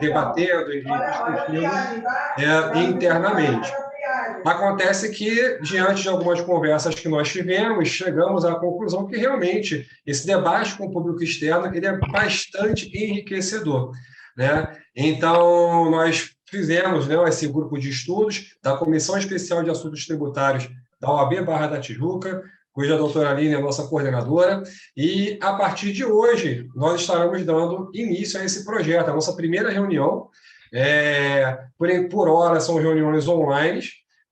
debatendo e discutindo internamente. Acontece que, diante de algumas conversas que nós tivemos, chegamos à conclusão que realmente esse debate com o público externo ele é bastante enriquecedor, né? Então, nós fizemos, né, esse grupo de estudos da Comissão Especial de Assuntos Tributários da OAB Barra da Tijuca, cuja a doutora Aline é a nossa coordenadora, e a partir de hoje nós estaremos dando início a esse projeto, a nossa primeira reunião. Por hora são reuniões online,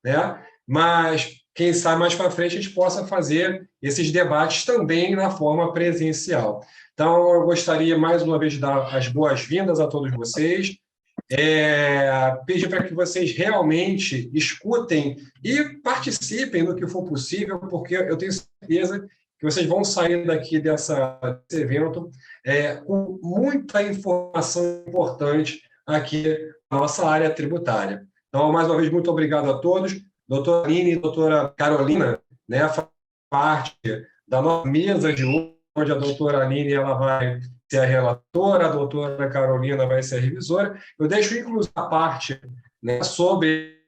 né? Mas quem sabe mais para frente a gente possa fazer esses debates também na forma presencial. Então, eu gostaria mais uma vez de dar as boas-vindas a todos vocês, pedir para que vocês realmente escutem e participem no que for possível, porque eu tenho certeza que vocês vão sair daqui desse evento com muita informação importante aqui na nossa área tributária. Então, mais uma vez, muito obrigado a todos. Doutora Aline e doutora Carolina, né, faz parte da nossa mesa de hoje, onde a doutora Aline ela vai ser a relatora, a doutora Carolina vai ser a revisora. Eu deixo, inclusive, a parte, né, sobre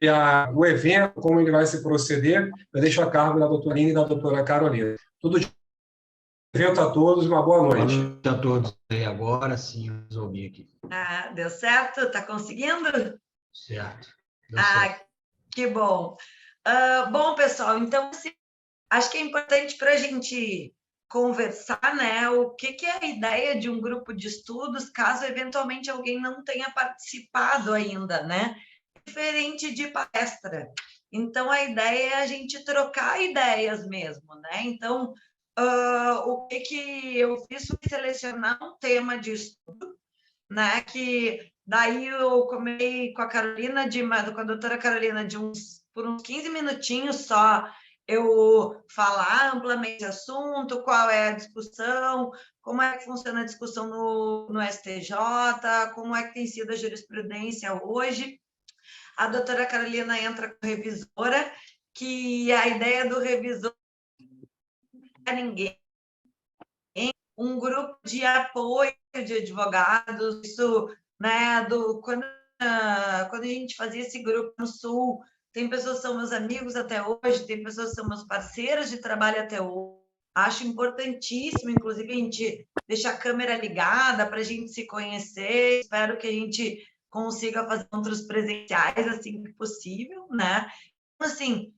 o evento, como ele vai se proceder, eu deixo a cargo da doutora Aline e da doutora Carolina. Tudo de evento a todos, uma boa noite. Boa noite a todos. Agora sim, eu resolvi aqui. Deu certo? Está conseguindo? Certo. Deu certo. Que bom. Bom, pessoal, então, assim, acho que é importante para a gente conversar, né? O que é a ideia de um grupo de estudos, caso eventualmente alguém não tenha participado ainda, né? Diferente de palestra. Então, a ideia é a gente trocar ideias mesmo, né? Então, o que eu fiz foi selecionar um tema de estudo, né? Que daí eu comecei com a Carolina, com a doutora Carolina, por uns 15 minutinhos só, eu falar amplamente o assunto, qual é a discussão, como é que funciona a discussão no STJ, como é que tem sido a jurisprudência hoje. A doutora Carolina entra com revisora, que a ideia do revisor não é ninguém, um grupo de apoio de advogados, isso, né, quando a gente fazia esse grupo no Sul, tem pessoas que são meus amigos até hoje, tem pessoas que são meus parceiros de trabalho até hoje. Acho importantíssimo, inclusive, a gente deixar a câmera ligada para a gente se conhecer. Espero que a gente consiga fazer encontros presenciais assim que possível, né? Então, assim,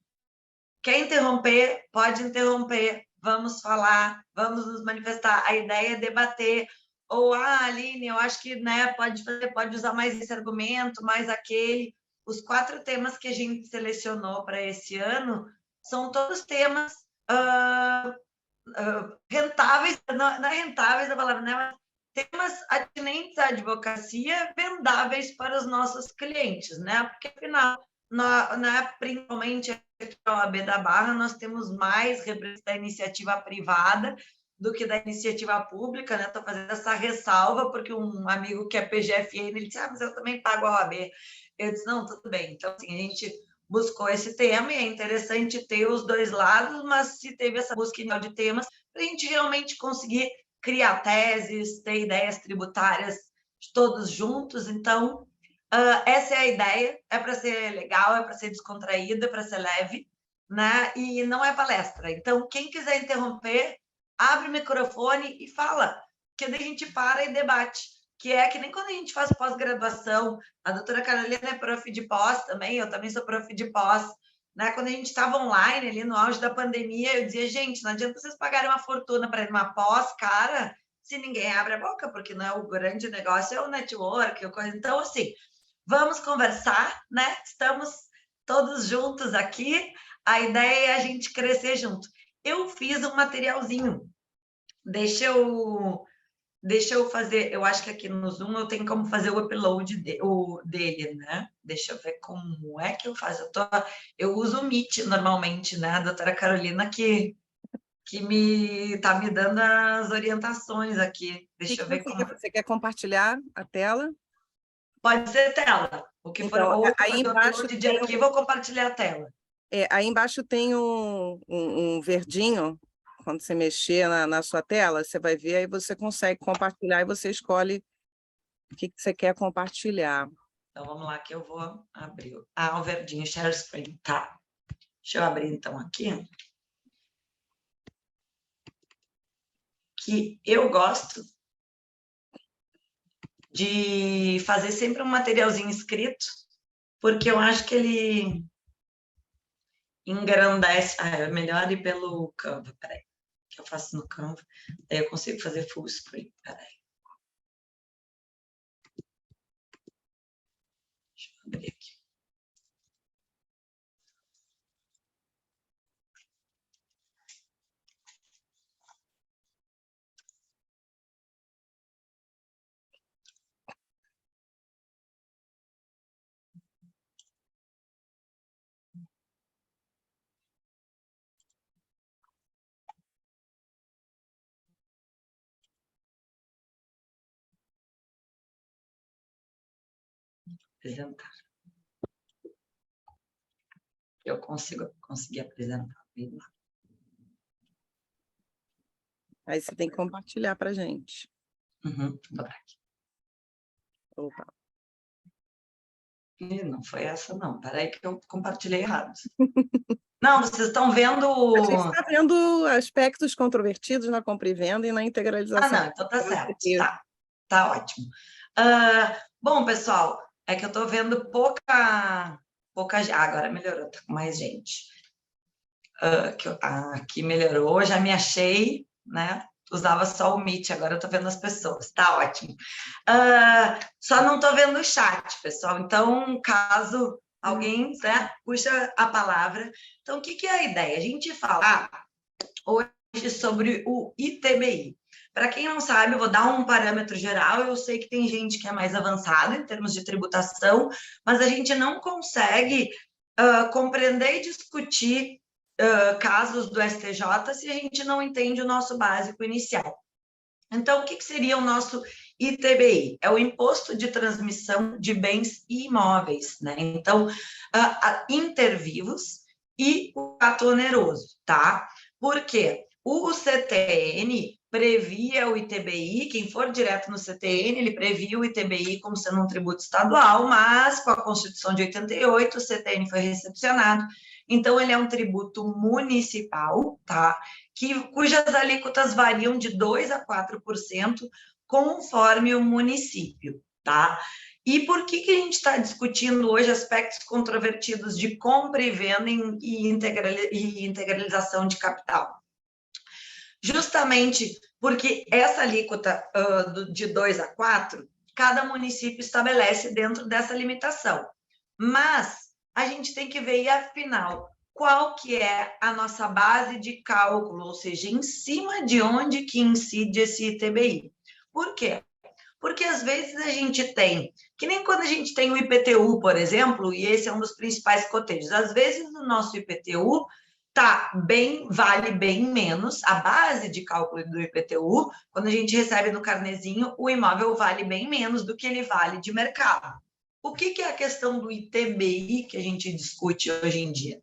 quer interromper, pode interromper, vamos falar, vamos nos manifestar. A ideia é debater. Ou, Aline, eu acho que, né, pode usar mais esse argumento, mais aquele. Os 4 temas que a gente selecionou para esse ano são todos temas rentáveis, não é rentáveis a palavra, né? Mas temas atinentes à advocacia, vendáveis para os nossos clientes, né? Porque, afinal, principalmente a OAB da Barra, nós temos mais representantes da iniciativa privada do que da iniciativa pública, né? Estou fazendo essa ressalva, porque um amigo que é PGFN, ele disse, mas eu também pago a OAB. Eu disse, não, tudo bem. Então, assim, a gente buscou esse tema e é interessante ter os dois lados, mas se teve essa busca de temas, para a gente realmente conseguir criar teses, ter ideias tributárias todos juntos. Então, essa é a ideia, é para ser legal, é para ser descontraída, é para ser leve, né? E não é palestra. Então, quem quiser interromper, abre o microfone e fala, que daí a gente para e debate. Que é que nem quando a gente faz pós-graduação, a doutora Carolina é prof de pós também, eu também sou prof de pós, né? Quando a gente estava online, ali no auge da pandemia, eu dizia, gente, não adianta vocês pagarem uma fortuna para ir numa pós, cara, se ninguém abre a boca, porque não é o grande negócio, é o network, coisa. Então, assim, vamos conversar, né? Estamos todos juntos aqui, a ideia é a gente crescer junto. Eu fiz um materialzinho, deixa eu fazer, eu acho que aqui no Zoom eu tenho como fazer o upload dele, né? Deixa eu ver como é que eu faço. Eu uso o Meet normalmente, né? A doutora Carolina que tá me dando as orientações aqui. Deixa eu ver como... Você quer compartilhar a tela? Pode ser tela. O que for, então, ou aí embaixo de arquivo, vou compartilhar a tela. Aí embaixo tem um verdinho. Quando você mexer na sua tela, você vai ver, aí você consegue compartilhar e você escolhe O que você quer compartilhar? Então, vamos lá que eu vou abrir. O verdinho, share screen, tá. Deixa eu abrir, então, aqui. Que eu gosto de fazer sempre um materialzinho escrito, porque eu acho que ele engrandece. É melhor ir pelo Canva, peraí. Que eu faço no Canva, daí eu consigo fazer full screen, peraí. Deixa eu abrir aqui. Apresentar. Eu consegui apresentar. Aí você tem que compartilhar para a gente. Uhum, vou botar aqui. Opa. Não foi essa, não. Peraí que eu compartilhei errado. Não, vocês estão vendo... A gente está vendo aspectos controvertidos na compra e venda e na integralização. Não, então tá certo. Tá ótimo. Bom, pessoal, é que eu estou vendo pouca... agora melhorou, tá com mais gente. Aqui melhorou, já me achei, né? Usava só o Meet, agora eu estou vendo as pessoas, tá ótimo. Só não estou vendo o chat, pessoal, então, caso alguém, né, puxa a palavra. Então, o que é a ideia? A gente fala hoje sobre o ITBI. Para quem não sabe, eu vou dar um parâmetro geral, eu sei que tem gente que é mais avançada em termos de tributação, mas a gente não consegue compreender e discutir casos do STJ se a gente não entende o nosso básico inicial. Então, o que seria o nosso ITBI? É o Imposto de Transmissão de Bens e Imóveis, né? Então, intervivos e o ato oneroso, tá? Por quê? O CTN previa o ITBI, quem for direto no CTN, ele previa o ITBI como sendo um tributo estadual, mas com a Constituição de 88, o CTN foi recepcionado, então ele é um tributo municipal, tá? Cujas alíquotas variam de 2% a 4%, conforme o município, tá? E por que a gente está discutindo hoje aspectos controvertidos de compra e venda e integralização de capital? Justamente porque essa alíquota de 2% a 4%, cada município estabelece dentro dessa limitação. Mas a gente tem que ver, e afinal, qual que é a nossa base de cálculo, ou seja, em cima de onde que incide esse ITBI. Por quê? Porque às vezes a gente tem, que nem quando a gente tem o IPTU, por exemplo, e esse é um dos principais cotejos, às vezes o nosso IPTU vale bem menos, a base de cálculo do IPTU, quando a gente recebe no carnezinho, o imóvel vale bem menos do que ele vale de mercado. O que é a questão do ITBI que a gente discute hoje em dia?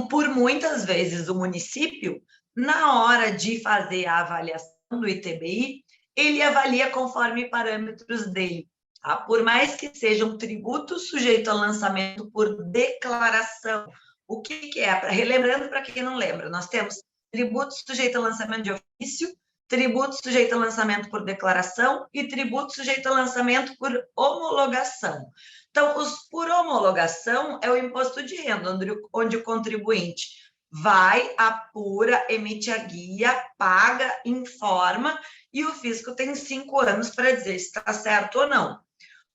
Por muitas vezes o município, na hora de fazer a avaliação do ITBI, ele avalia conforme parâmetros dele. Tá? Por mais que seja um tributo sujeito a lançamento por declaração. O que é? Relembrando para quem não lembra, nós temos tributo sujeito a lançamento de ofício, tributo sujeito a lançamento por declaração e tributo sujeito a lançamento por homologação. Então, por homologação é o imposto de renda, onde o contribuinte vai, apura, emite a guia, paga, informa, e o fisco tem 5 anos para dizer se está certo ou não.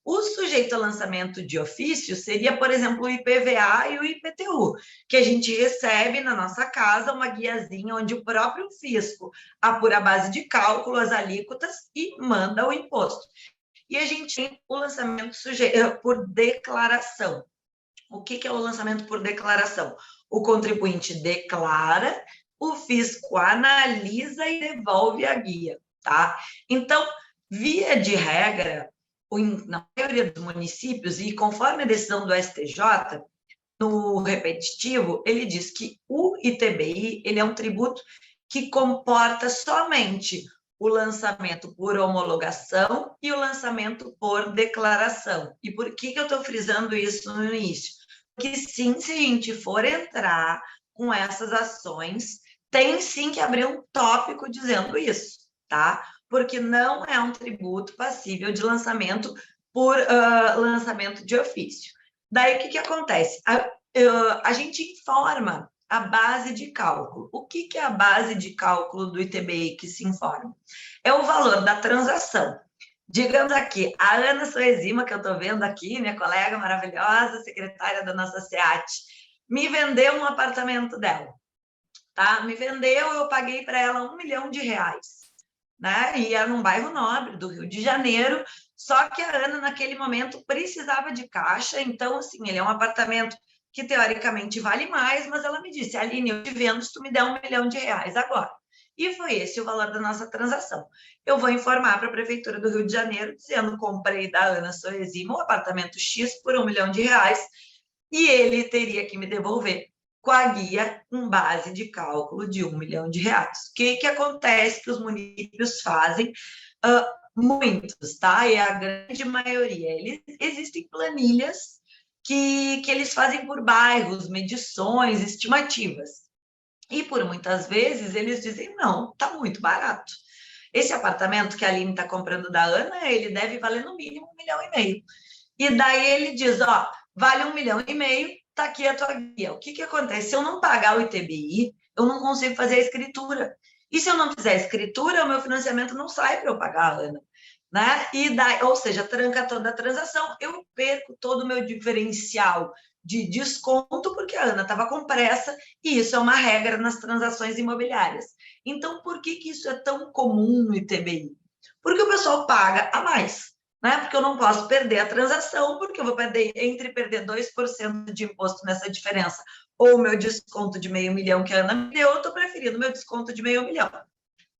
O sujeito a lançamento de ofício seria, por exemplo, o IPVA e o IPTU, que a gente recebe na nossa casa uma guiazinha onde o próprio fisco apura a base de cálculo, as alíquotas e manda o imposto. E a gente tem o lançamento por declaração. O que é o lançamento por declaração? O contribuinte declara, o fisco analisa e devolve a guia, tá? Então, via de regra, na maioria dos municípios, e conforme a decisão do STJ, no repetitivo, ele diz que o ITBI ele é um tributo que comporta somente o lançamento por homologação e o lançamento por declaração. E por que eu estou frisando isso no início? Porque sim, se a gente for entrar com essas ações, tem sim que abrir um tópico dizendo isso, tá? Porque não é um tributo passível de lançamento por lançamento de ofício. Daí, o que acontece? A gente informa a base de cálculo. O que é a base de cálculo do ITBI que se informa? É o valor da transação. Digamos aqui, a Ana Soezima, que eu estou vendo aqui, minha colega maravilhosa, secretária da nossa SEAT, me vendeu um apartamento dela, tá? Me vendeu, eu paguei para ela R$1 milhão, né? E era num bairro nobre do Rio de Janeiro, só que a Ana, naquele momento, precisava de caixa, então, assim, ele é um apartamento que, teoricamente, vale mais, mas ela me disse, Aline, eu te vendo se tu me der R$1 milhão agora. E foi esse o valor da nossa transação. Eu vou informar para a Prefeitura do Rio de Janeiro, dizendo, comprei da Ana Soezima um apartamento X por R$1 milhão, e ele teria que me devolver com a guia com base de cálculo de R$1 milhão. O que acontece que os municípios fazem? Muitos, tá? E a grande maioria. Existem planilhas que eles fazem por bairros, medições, estimativas. E por muitas vezes eles dizem, não, está muito barato. Esse apartamento que a Aline está comprando da Ana, ele deve valer no mínimo R$1 milhão. E daí ele diz, vale R$1 milhão, está aqui a tua guia. O que acontece? Se eu não pagar o ITBI, eu não consigo fazer a escritura. E se eu não fizer a escritura, o meu financiamento não sai para eu pagar a Ana. Né? E daí, ou seja, tranca toda a transação, eu perco todo o meu diferencial de desconto, porque a Ana estava com pressa, e isso é uma regra nas transações imobiliárias. Então, por que isso é tão comum no ITBI? Porque o pessoal paga a mais, né? Porque eu não posso perder a transação, porque eu vou perder, entre perder 2% de imposto nessa diferença, ou o meu desconto de R$500 mil que a Ana me deu, eu estou preferindo o meu desconto de R$500 mil.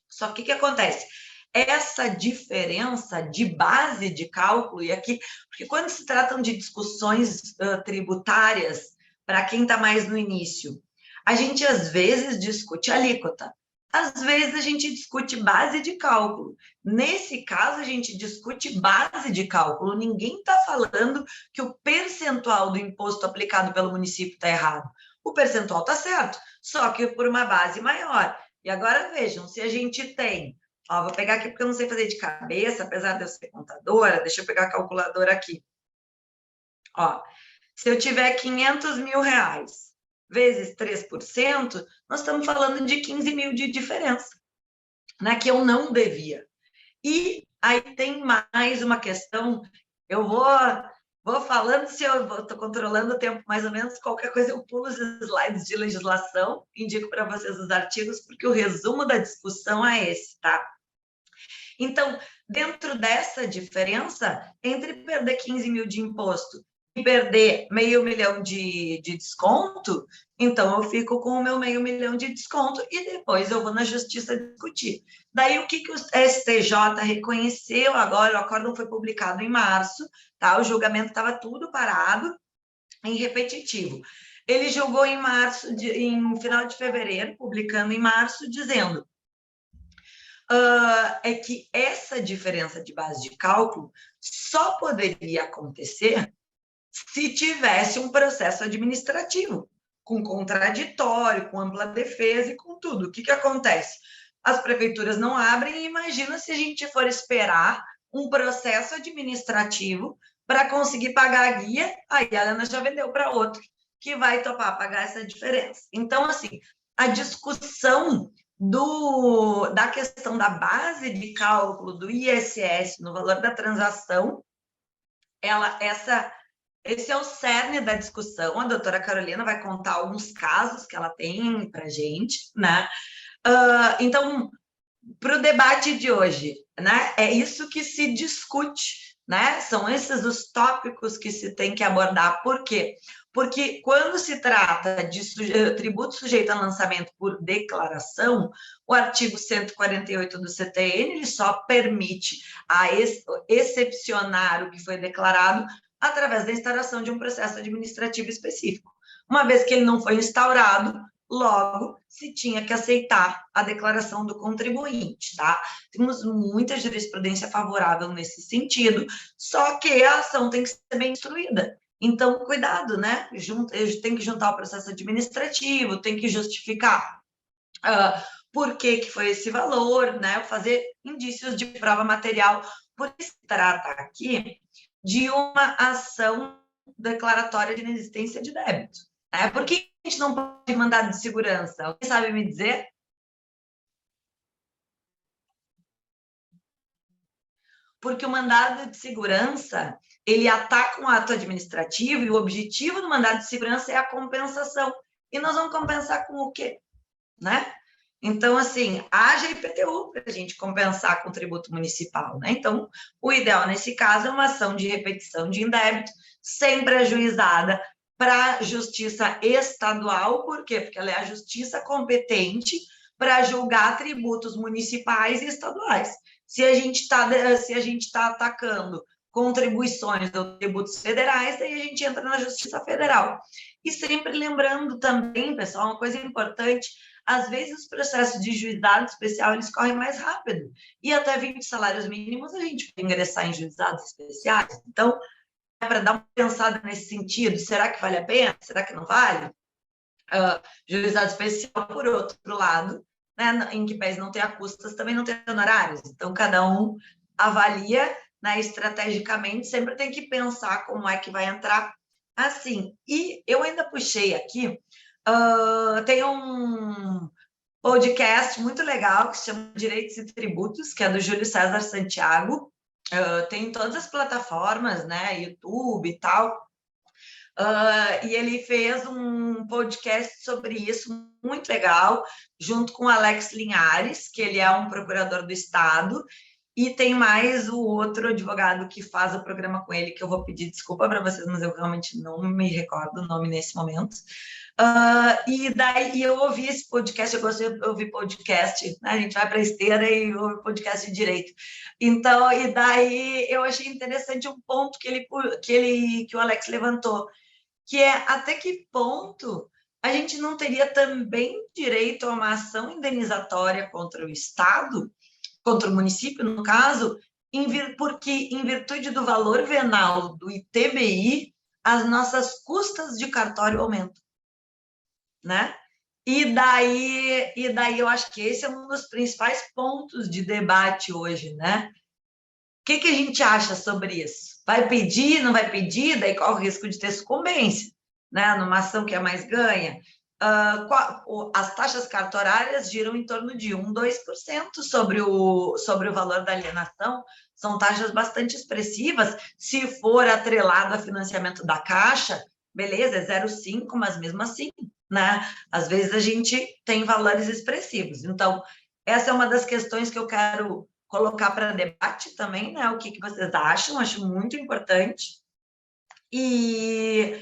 Só que o que acontece? Essa diferença de base de cálculo, e aqui, porque quando se tratam de discussões tributárias, para quem está mais no início, a gente às vezes discute alíquota, às vezes a gente discute base de cálculo. Nesse caso, a gente discute base de cálculo. Ninguém está falando que o percentual do imposto aplicado pelo município está errado. O percentual está certo, só que por uma base maior. E agora vejam, se a gente tem... vou pegar aqui porque eu não sei fazer de cabeça, apesar de eu ser contadora, deixa eu pegar a calculadora aqui. Se eu tiver R$500 mil vezes 3%, nós estamos falando de 15 mil de diferença, né, que eu não devia. E aí tem mais uma questão, eu vou falando, se eu estou controlando o tempo mais ou menos, qualquer coisa eu pulo os slides de legislação, indico para vocês os artigos, porque o resumo da discussão é esse, tá? Então, dentro dessa diferença, entre perder 15 mil de imposto e perder R$500 mil de desconto, então eu fico com o meu R$500 mil de desconto e depois eu vou na justiça discutir. Daí, o que o STJ reconheceu agora, o acórdão foi publicado em março, tá? O julgamento estava tudo parado, em repetitivo. Ele julgou em março, em final de fevereiro, publicando em março, dizendo é que essa diferença de base de cálculo só poderia acontecer se tivesse um processo administrativo, com contraditório, com ampla defesa e com tudo. O que acontece? As prefeituras não abrem e imagina se a gente for esperar um processo administrativo para conseguir pagar a guia, aí a Ana já vendeu para outro, que vai topar pagar essa diferença. Então, assim, a discussão da questão da base de cálculo do ISS no valor da transação, esse é o cerne da discussão. A doutora Carolina vai contar alguns casos que ela tem para a gente, né? Então, para o debate de hoje, né? É isso que se discute, né? São esses os tópicos que se tem que abordar. Por quê? Porque quando se trata de tributo sujeito a lançamento por declaração, o artigo 148 do CTN ele só permite excepcionar o que foi declarado através da instauração de um processo administrativo específico. Uma vez que ele não foi instaurado, logo se tinha que aceitar a declaração do contribuinte, tá? Temos muita jurisprudência favorável nesse sentido, só que a ação tem que ser bem instruída. Então, cuidado, né? Tem que juntar o processo administrativo, tem que justificar por que foi esse valor, né? Fazer indícios de prova material. Por isso se trata aqui de uma ação declaratória de inexistência de débito. Por que a gente não pode mandado de segurança? Alguém sabe me dizer? Porque o mandado de segurança, ele ataca um ato administrativo e o objetivo do mandado de segurança é a compensação. E nós vamos compensar com o quê? Né? Então, assim, haja IPTU para a gente compensar com tributo municipal, né? Então, o ideal nesse caso é uma ação de repetição de indébito, sempre ajuizada para a justiça estadual. Por quê? Porque ela é a justiça competente para julgar tributos municipais e estaduais. Se a gente está atacando contribuições ou tributos federais, aí a gente entra na Justiça Federal. E sempre lembrando também, pessoal, uma coisa importante, às vezes os processos de juizado especial, eles correm mais rápido, e até 20 salários mínimos a gente pode ingressar em juizados especiais. Então, é para dar uma pensada nesse sentido, será que vale a pena? Será que não vale? Juizado especial, por outro lado, né, em que pese não tenha custas, também não tem honorários. Então, cada um avalia, né, estrategicamente, sempre tem que pensar como é que vai entrar assim. E eu ainda puxei aqui, tem um podcast muito legal que se chama Direitos e Tributos, que é do Júlio César Santiago, tem em todas as plataformas, né, YouTube e tal, e ele fez um podcast sobre isso, muito legal, junto com o Alex Linhares, que ele é um procurador do Estado, e tem mais o outro advogado que faz o programa com ele, que eu vou pedir desculpa para vocês, mas eu realmente não me recordo o nome nesse momento. E daí eu ouvi esse podcast, eu gosto de ouvir podcast, né? A gente vai para a esteira e ouve podcast de direito. Então, e daí eu achei interessante um ponto que o Alex levantou, que é até que ponto a gente não teria também direito a uma ação indenizatória contra o Estado, contra o município, no caso, porque em virtude do valor venal do ITBI, as nossas custas de cartório aumentam, né? E daí eu acho que esse é um dos principais pontos de debate hoje, né? O que a gente acha sobre isso? Vai pedir, não vai pedir? Daí corre o risco de ter sucumbência, né? Numa ação que é mais ganha. As taxas cartorárias giram em torno de 1%, 2% sobre o valor da alienação. São taxas bastante expressivas. Se for atrelado a financiamento da Caixa, beleza, é 0,5%, mas mesmo assim, né? Às vezes a gente tem valores expressivos. Então, essa é uma das questões que eu quero colocar para debate também, né? O que vocês acham? Acho muito importante. E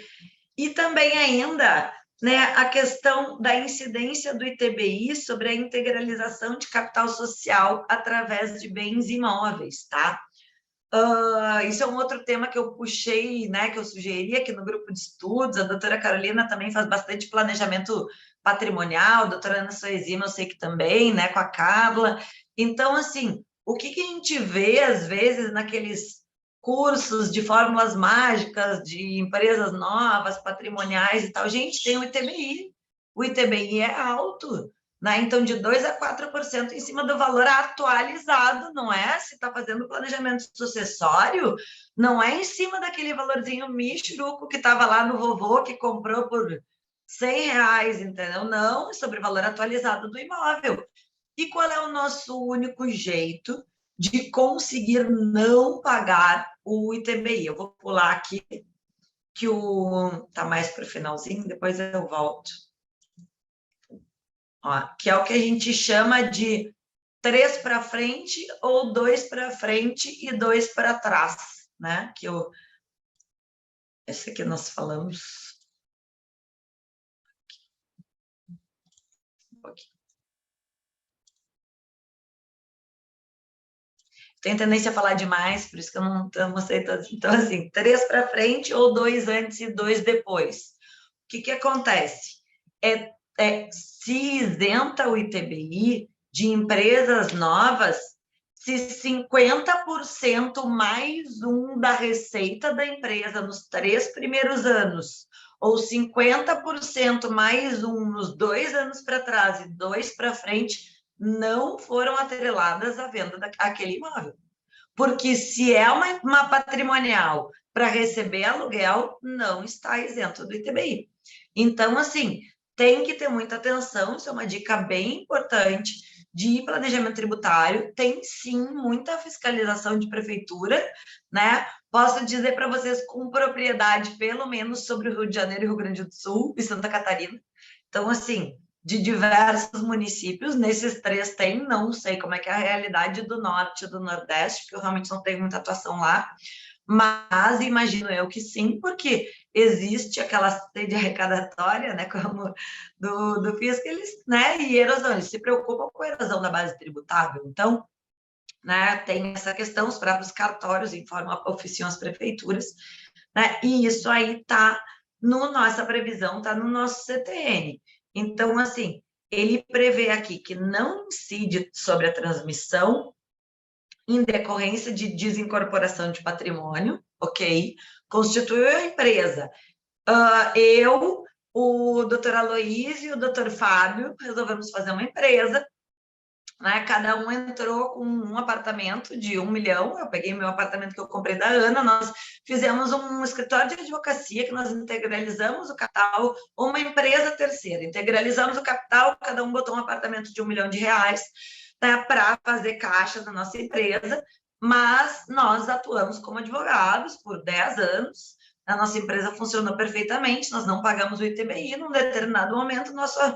também ainda, né, a questão da incidência do ITBI sobre a integralização de capital social através de bens imóveis, tá? Isso é um outro tema que eu puxei, né, que eu sugeri aqui no grupo de estudos. A doutora Carolina também faz bastante planejamento patrimonial, a doutora Ana Soezima, eu sei que também, né, com a Carla. Então, assim, o que a gente vê, às vezes, naqueles cursos de fórmulas mágicas, de empresas novas, patrimoniais e tal, gente, tem o ITBI. O ITBI é alto, né? Então, de 2% a 4% em cima do valor atualizado, não é? Se está fazendo planejamento sucessório, não é em cima daquele valorzinho michuruco que estava lá no vovô, que comprou por R$100, entendeu? Não, é sobre o valor atualizado do imóvel. E qual é o nosso único jeito de conseguir não pagar o ITBI? Eu vou pular aqui, que tá mais para o finalzinho, depois eu volto. Ó, que é o que a gente chama de 3 para frente ou 2 para frente e 2 para trás, né? Esse aqui nós falamos um pouquinho. Tenho tendência a falar demais, por isso que eu não mostrei todos. Então, assim, 3 para frente ou 2 antes e 2 depois. O que acontece? se isenta o ITBI de empresas novas se 50% mais um da receita da empresa nos 3 primeiros anos, ou 50% mais um nos 2 anos para trás e 2 para frente, não foram atreladas à venda daquele imóvel. Porque se é uma patrimonial para receber aluguel, não está isento do ITBI. Então, assim, tem que ter muita atenção, isso é uma dica bem importante de planejamento tributário, tem sim muita fiscalização de prefeitura, né? Posso dizer para vocês com propriedade, pelo menos sobre o Rio de Janeiro, Rio Grande do Sul e Santa Catarina. Então, assim, de diversos municípios, nesses 3 tem, não sei como é que é a realidade do Norte e do Nordeste, porque eu realmente não tenho muita atuação lá, mas imagino eu que sim, porque existe aquela sede arrecadatória, né, como do fisco, eles, né, e erosão, eles se preocupam com a erosão da base tributável, então, né, tem essa questão, os próprios cartórios informam, oficiam as prefeituras, né, e isso aí está nossa previsão, está no nosso CTN. Então, assim, ele prevê aqui que não incide sobre a transmissão em decorrência de desincorporação de patrimônio, ok? Constituiu a empresa. Eu, o doutor Aloysio e o doutor Fábio resolvemos fazer uma empresa, né? Cada um entrou com um apartamento de 1 milhão, eu peguei meu apartamento que eu comprei da Ana, nós fizemos um escritório de advocacia que nós integralizamos o capital, uma empresa terceira, integralizamos o capital, cada um botou um apartamento de R$1 milhão, né, para fazer caixa da nossa empresa, mas nós atuamos como advogados por 10 anos, a nossa empresa funcionou perfeitamente, nós não pagamos o ITBI, num determinado momento nossa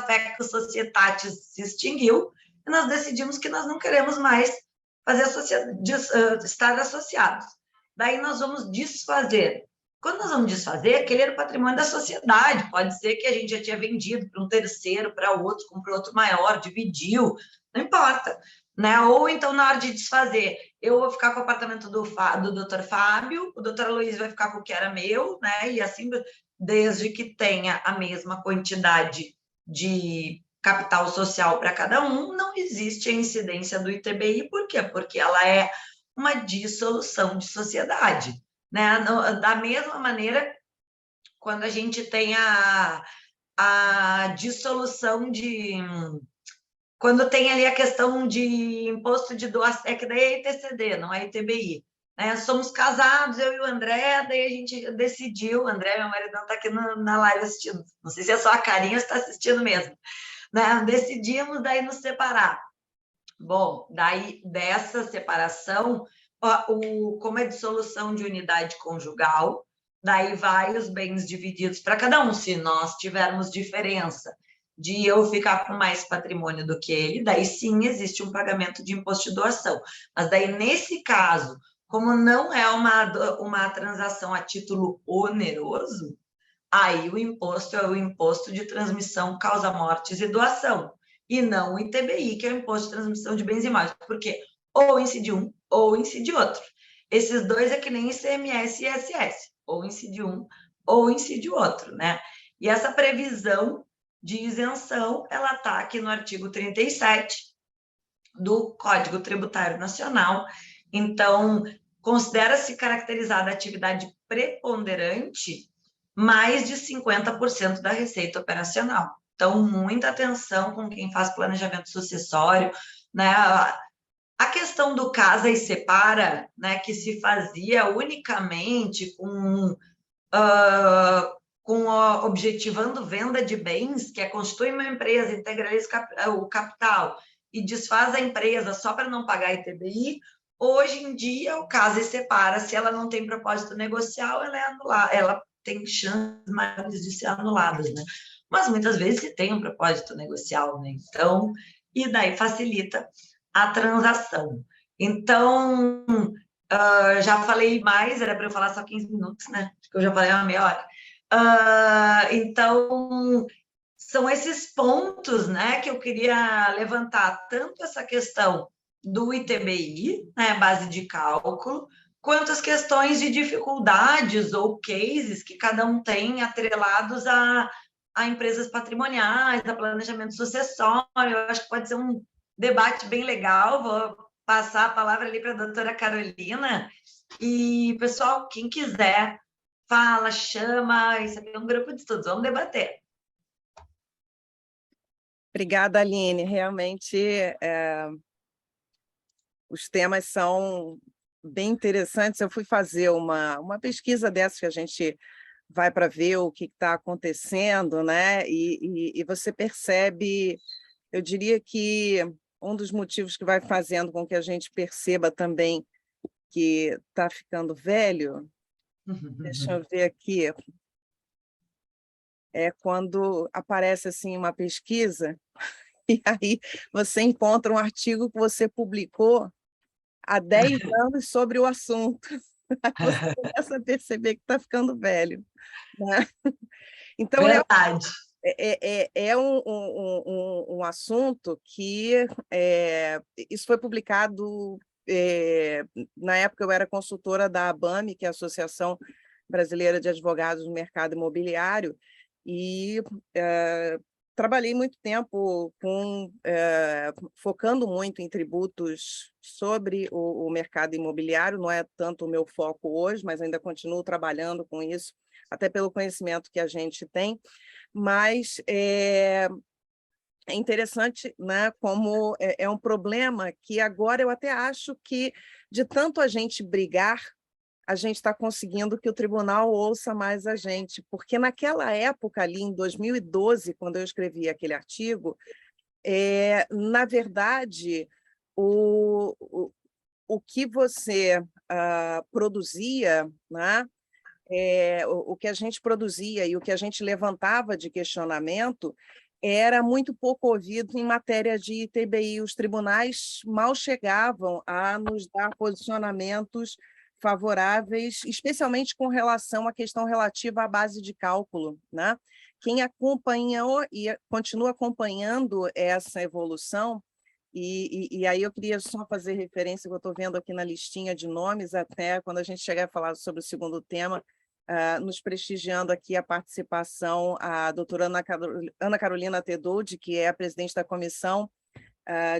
FEC Societatis se extinguiu, e nós decidimos que nós não queremos mais estar associados. Daí nós vamos desfazer. Quando nós vamos desfazer, aquele era o patrimônio da sociedade, pode ser que a gente já tinha vendido para um terceiro, para outro, comprou outro maior, dividiu, não importa, né? Ou então, na hora de desfazer, eu vou ficar com o apartamento do doutor Fábio, o doutor Luiz vai ficar com o que era meu, né? E assim, desde que tenha a mesma quantidade de capital social para cada um, não existe a incidência do ITBI. Por quê? Porque ela é uma dissolução de sociedade, né? Da mesma maneira, quando a gente tem a dissolução de... Quando tem ali a questão de imposto de doação, é que daí é ITCD, não é ITBI. Né? Somos casados, eu e o André, daí a gente decidiu, o André, meu marido, não está aqui na live assistindo, não sei se é só a carinha ou está assistindo mesmo, né? Decidimos daí nos separar. Bom, daí dessa separação, como é dissolução de unidade conjugal, daí vai os bens divididos para cada um. Se nós tivermos diferença de eu ficar com mais patrimônio do que ele, daí sim existe um pagamento de imposto de doação. Mas daí, nesse caso, como não é uma transação a título oneroso, aí o imposto é o imposto de transmissão, causa-mortes e doação, e não o ITBI, que é o imposto de transmissão de bens imóveis, porque ou incide um, ou incide outro. Esses dois é que nem ICMS e ISS, ou incide um, ou incide o outro, né? E essa previsão de isenção, ela está aqui no artigo 37 do Código Tributário Nacional. Então, considera-se caracterizada a atividade preponderante mais de 50% da receita operacional. Então, muita atenção com quem faz planejamento sucessório, né? A questão do casa e separa, né, que se fazia unicamente objetivando venda de bens, que é constitui uma empresa, integraliza o capital e desfaz a empresa só para não pagar ITBI, hoje em dia o casa e separa, se ela não tem propósito negocial, ela é anulada, ela tem chances maiores de ser anuladas, né? Mas muitas vezes se tem um propósito negocial, né? Então, e daí facilita a transação. Então, já falei mais, era para eu falar só 15 minutos, né? Acho que eu já falei uma meia hora. Então, são esses pontos, né, que eu queria levantar, tanto essa questão do ITBI, né, base de cálculo, quanto as questões de dificuldades ou cases que cada um tem atrelados a empresas patrimoniais, a planejamento sucessório. Eu acho que pode ser um debate bem legal. Vou passar a palavra ali para a doutora Carolina. E, pessoal, quem quiser, fala, chama. Isso aqui é um grupo de estudos, vamos debater. Obrigada, Aline. Realmente, os temas são bem interessantes. Eu fui fazer uma pesquisa dessa que a gente vai para ver o que está acontecendo, né? E você percebe, eu diria que um dos motivos que vai fazendo com que a gente perceba também que está ficando velho, deixa eu ver aqui, é quando aparece assim uma pesquisa e aí você encontra um artigo que você publicou há 10 anos sobre o assunto. Aí você começa a perceber que está ficando velho, né? Então, Verdade. é um assunto que isso foi publicado na época eu era consultora da ABAME, que é a Associação Brasileira de Advogados no Mercado Imobiliário, e trabalhei muito tempo focando muito em tributos sobre o mercado imobiliário. Não é tanto o meu foco hoje, mas ainda continuo trabalhando com isso, até pelo conhecimento que a gente tem. Mas é interessante, né, como é um problema que agora eu até acho que, de tanto a gente brigar, a gente está conseguindo que o tribunal ouça mais a gente, porque naquela época ali, em 2012, quando eu escrevi aquele artigo, na verdade, o que você produzia, né, o que a gente produzia e o que a gente levantava de questionamento era muito pouco ouvido em matéria de ITBI. Os tribunais mal chegavam a nos dar posicionamentos favoráveis, especialmente com relação à questão relativa à base de cálculo, né? Quem acompanhou e continua acompanhando essa evolução, e aí eu queria só fazer referência, que eu estou vendo aqui na listinha de nomes, até quando a gente chegar a falar sobre o segundo tema, nos prestigiando aqui a participação a doutora Ana Carolina Tedoldi, que é a presidente da Comissão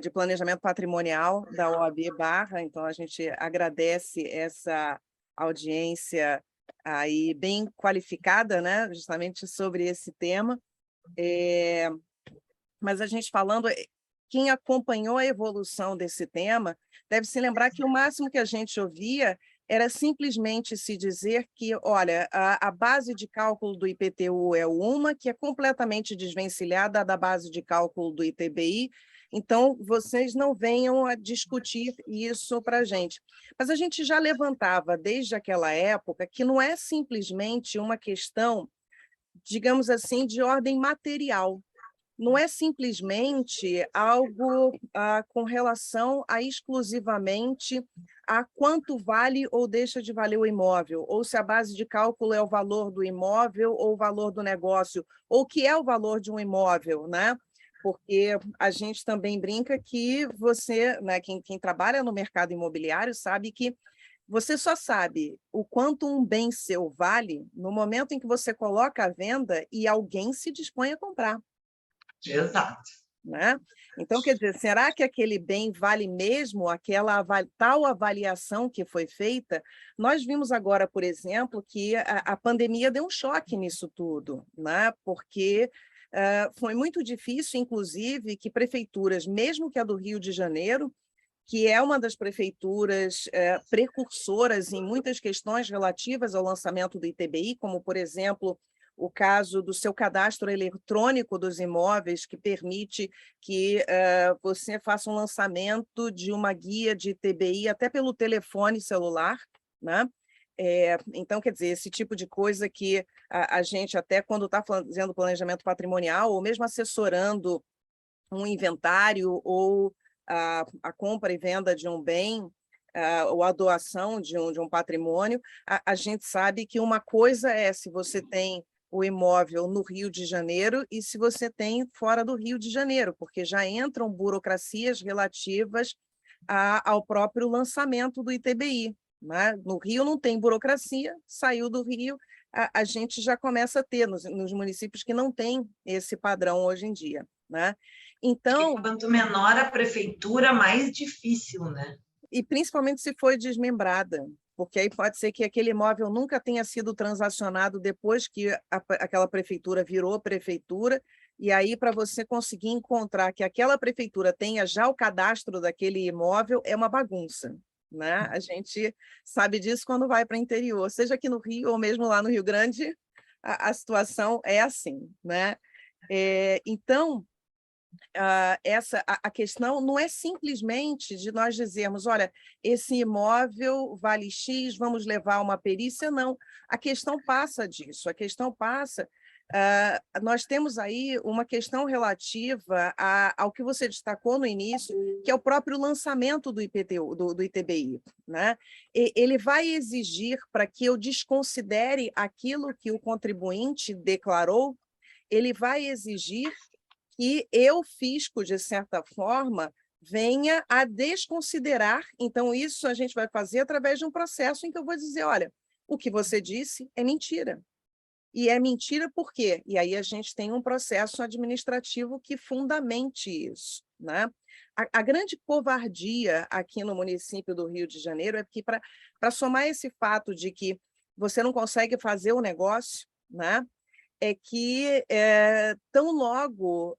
de Planejamento Patrimonial da OAB Barra. Então, a gente agradece essa audiência aí bem qualificada, né, justamente sobre esse tema. Mas a gente falando, quem acompanhou a evolução desse tema deve se lembrar que o máximo que a gente ouvia era simplesmente se dizer que, olha, a base de cálculo do IPTU é uma, que é completamente desvencilhada da base de cálculo do ITBI, então vocês não venham a discutir isso para a gente. Mas a gente já levantava desde aquela época que não é simplesmente uma questão, digamos assim, de ordem material. Não é simplesmente algo com relação a exclusivamente a quanto vale ou deixa de valer o imóvel, ou se a base de cálculo é o valor do imóvel ou o valor do negócio, ou o que é o valor de um imóvel, né? Porque a gente também brinca que você, né, quem trabalha no mercado imobiliário sabe que você só sabe o quanto um bem seu vale no momento em que você coloca à venda e alguém se dispõe a comprar. Exato. Né? Então, quer dizer, será que aquele bem vale mesmo aquela tal avaliação que foi feita? Nós vimos agora, por exemplo, que a pandemia deu um choque nisso tudo, né? Porque foi muito difícil, inclusive, que prefeituras, mesmo que a do Rio de Janeiro, que é uma das prefeituras precursoras em muitas questões relativas ao lançamento do ITBI, como, por exemplo, o caso do seu cadastro eletrônico dos imóveis, que permite que você faça um lançamento de uma guia de ITBI até pelo telefone celular, né? Então, quer dizer, esse tipo de coisa que a gente, até quando está fazendo planejamento patrimonial, ou mesmo assessorando um inventário ou a compra e venda de um bem, ou a doação de um patrimônio, a gente sabe que uma coisa é se você tem o imóvel no Rio de Janeiro e se você tem fora do Rio de Janeiro, porque já entram burocracias relativas ao próprio lançamento do ITBI. Né? No Rio não tem burocracia, saiu do Rio, a gente já começa a ter nos municípios que não têm esse padrão hoje em dia, né? Então, quanto menor a prefeitura, mais difícil, né? E principalmente se foi desmembrada, porque aí pode ser que aquele imóvel nunca tenha sido transacionado depois que aquela prefeitura virou prefeitura, e aí para você conseguir encontrar que aquela prefeitura tenha já o cadastro daquele imóvel é uma bagunça, né? A gente sabe disso quando vai para o interior, seja aqui no Rio ou mesmo lá no Rio Grande, a situação é assim, né? Então, a questão não é simplesmente de nós dizermos, olha, esse imóvel vale X, vamos levar uma perícia, não. A questão passa disso, a questão passa... nós temos aí uma questão relativa ao que você destacou no início, que é o próprio lançamento do ITBI. Né? Ele vai exigir, para que eu desconsidere aquilo que o contribuinte declarou, ele vai exigir que eu, fisco, de certa forma, venha a desconsiderar. Então, isso a gente vai fazer através de um processo em que eu vou dizer, olha, o que você disse é mentira. E é mentira por quê? E aí a gente tem um processo administrativo que fundamente isso. Né? A grande covardia aqui no município do Rio de Janeiro é que, para somar esse fato de que você não consegue fazer o negócio, né? É que tão logo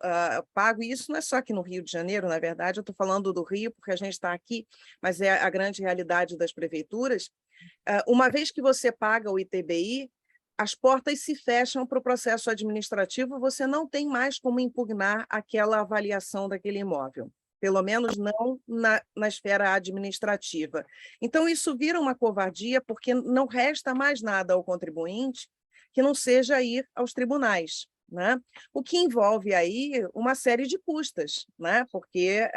pago, e isso não é só aqui no Rio de Janeiro, na verdade, eu estou falando do Rio porque a gente está aqui, mas é a grande realidade das prefeituras, uma vez que você paga o ITBI, as portas se fecham para o processo administrativo, você não tem mais como impugnar aquela avaliação daquele imóvel, pelo menos não na esfera administrativa. Então, isso vira uma covardia, porque não resta mais nada ao contribuinte que não seja ir aos tribunais, né? O que envolve aí uma série de custas, né? Porque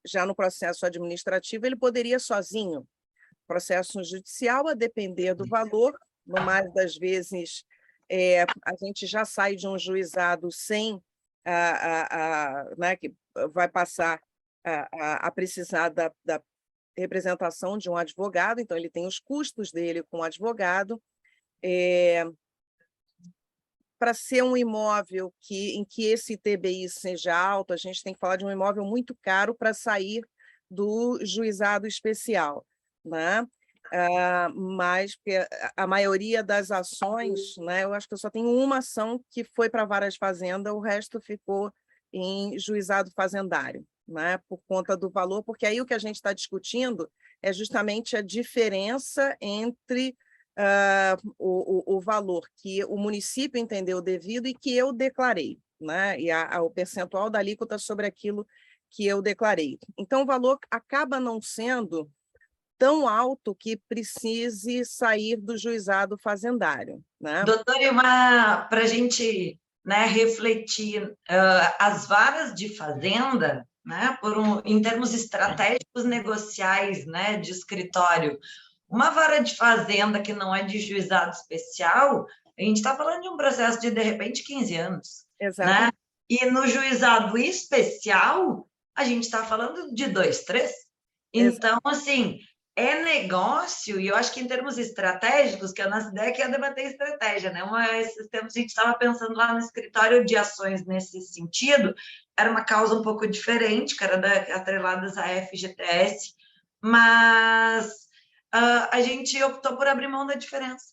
já no processo administrativo ele poderia sozinho. Processo judicial, a depender do valor, no mais das vezes a gente já sai de um juizado sem né, que vai passar a precisar da representação de um advogado, então ele tem os custos dele com o advogado. Para ser um imóvel em que esse ITBI seja alto, a gente tem que falar de um imóvel muito caro para sair do juizado especial, né? Mas porque a maioria das ações, né, eu acho que eu só tenho uma ação que foi para a vara de fazenda, o resto ficou em juizado fazendário, né, por conta do valor, porque aí o que a gente está discutindo é justamente a diferença entre o valor que o município entendeu devido e que eu declarei, né? E o percentual da alíquota sobre aquilo que eu declarei. Então, o valor acaba não sendo tão alto que precise sair do juizado fazendário. Né? Doutora, para a gente, né, refletir, as varas de fazenda, né, em termos estratégicos negociais, né, de escritório, uma vara de fazenda que não é de juizado especial, a gente está falando de um processo de repente, 15 anos. Exato. Né? E no juizado especial, a gente está falando de 2, 3. Então, assim, é negócio, e eu acho que em termos estratégicos, que a nossa ideia aqui é debater estratégia, né? Esses tempos a gente estava pensando lá no escritório de ações nesse sentido, era uma causa um pouco diferente, que era atreladas à FGTS, mas a gente optou por abrir mão da diferença.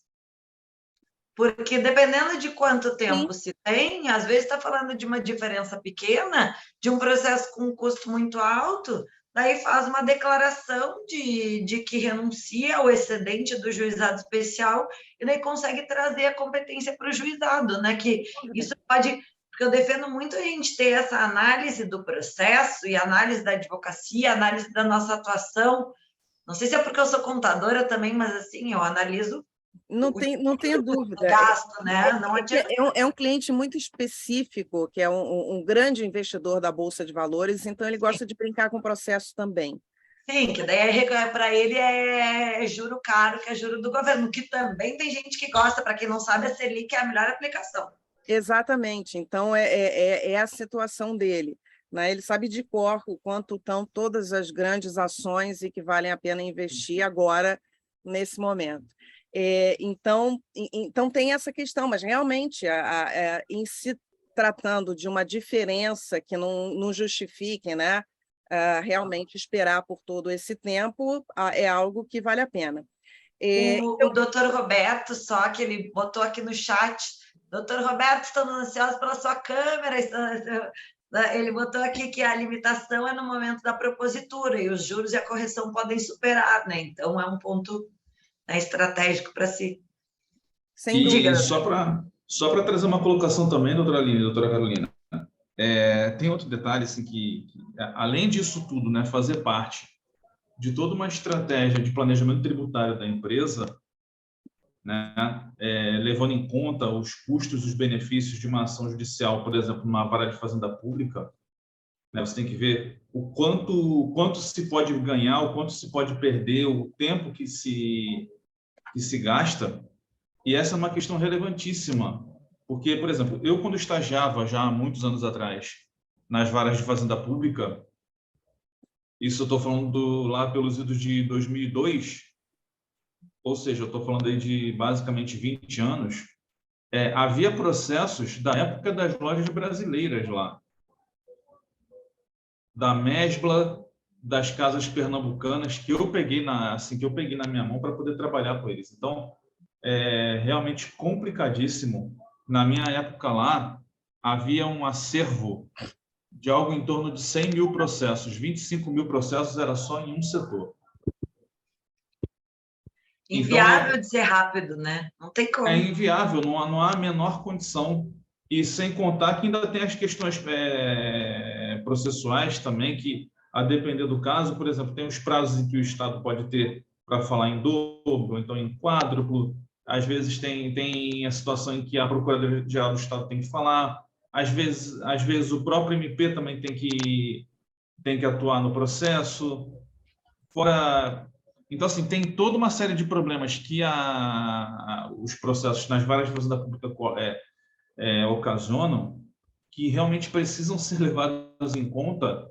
Porque dependendo de quanto tempo se tem, às vezes está falando de uma diferença pequena, de um processo com um custo muito alto, daí faz uma declaração de que renuncia ao excedente do juizado especial e daí consegue trazer a competência para o juizado, né? Que isso pode... Porque eu defendo muito a gente ter essa análise do processo e análise da advocacia, análise da nossa atuação. Não sei se é porque eu sou contadora também, mas assim, eu analiso. Não tenho dúvida. Gasto, né? Não adianta. É um cliente muito específico, que é um grande investidor da Bolsa de Valores, então ele gosta de brincar com o processo também. Sim, que daí para ele é juro caro, que é juro do governo, que também tem gente que gosta, para quem não sabe, a Selic é a melhor aplicação. Exatamente, então é a situação dele. Né? Ele sabe de cor o quanto estão todas as grandes ações e que valem a pena investir agora, nesse momento. Então tem essa questão, mas realmente, em se tratando de uma diferença que não justifique, né, realmente esperar por todo esse tempo é algo que vale a pena. O doutor Roberto, só que ele botou aqui no chat, doutor Roberto, estamos ansiosos pela sua câmera, ele botou aqui que a limitação é no momento da propositura, e os juros e a correção podem superar, né? Então, é um ponto estratégico para si. Sem dúvida. E só para trazer uma colocação também, doutora Aline, doutora Carolina, tem outro detalhe, assim, que além disso tudo, né, fazer parte de toda uma estratégia de planejamento tributário da empresa, né, levando em conta os custos e os benefícios de uma ação judicial, por exemplo, numa vara de fazenda pública, né, você tem que ver o quanto se pode ganhar, o quanto se pode perder, o tempo que se gasta, e essa é uma questão relevantíssima, porque, por exemplo, eu quando estagiava já há muitos anos atrás nas varas de fazenda pública, isso eu estou falando lá pelos idos de 2002, ou seja, eu estou falando aí de basicamente 20 anos, havia processos da época das lojas brasileiras lá, da Mesbla, das casas pernambucanas, que eu peguei na minha mão para poder trabalhar com eles. Então, é realmente complicadíssimo. Na minha época lá, havia um acervo de algo em torno de 100 mil processos, 25 mil processos era só em um setor. Inviável então, de ser rápido, né? Não tem como. É inviável, não há a menor condição. E sem contar que ainda tem as questões processuais também, que, a depender do caso, por exemplo, tem os prazos em que o Estado pode ter para falar em dobro, então em quádruplo. Às vezes tem a situação em que a Procuradoria-Geral do Estado tem que falar. Às vezes o próprio MP também tem que atuar no processo. Então, assim, tem toda uma série de problemas que os processos nas várias fazenda pública ocasionam, que realmente precisam ser levados em conta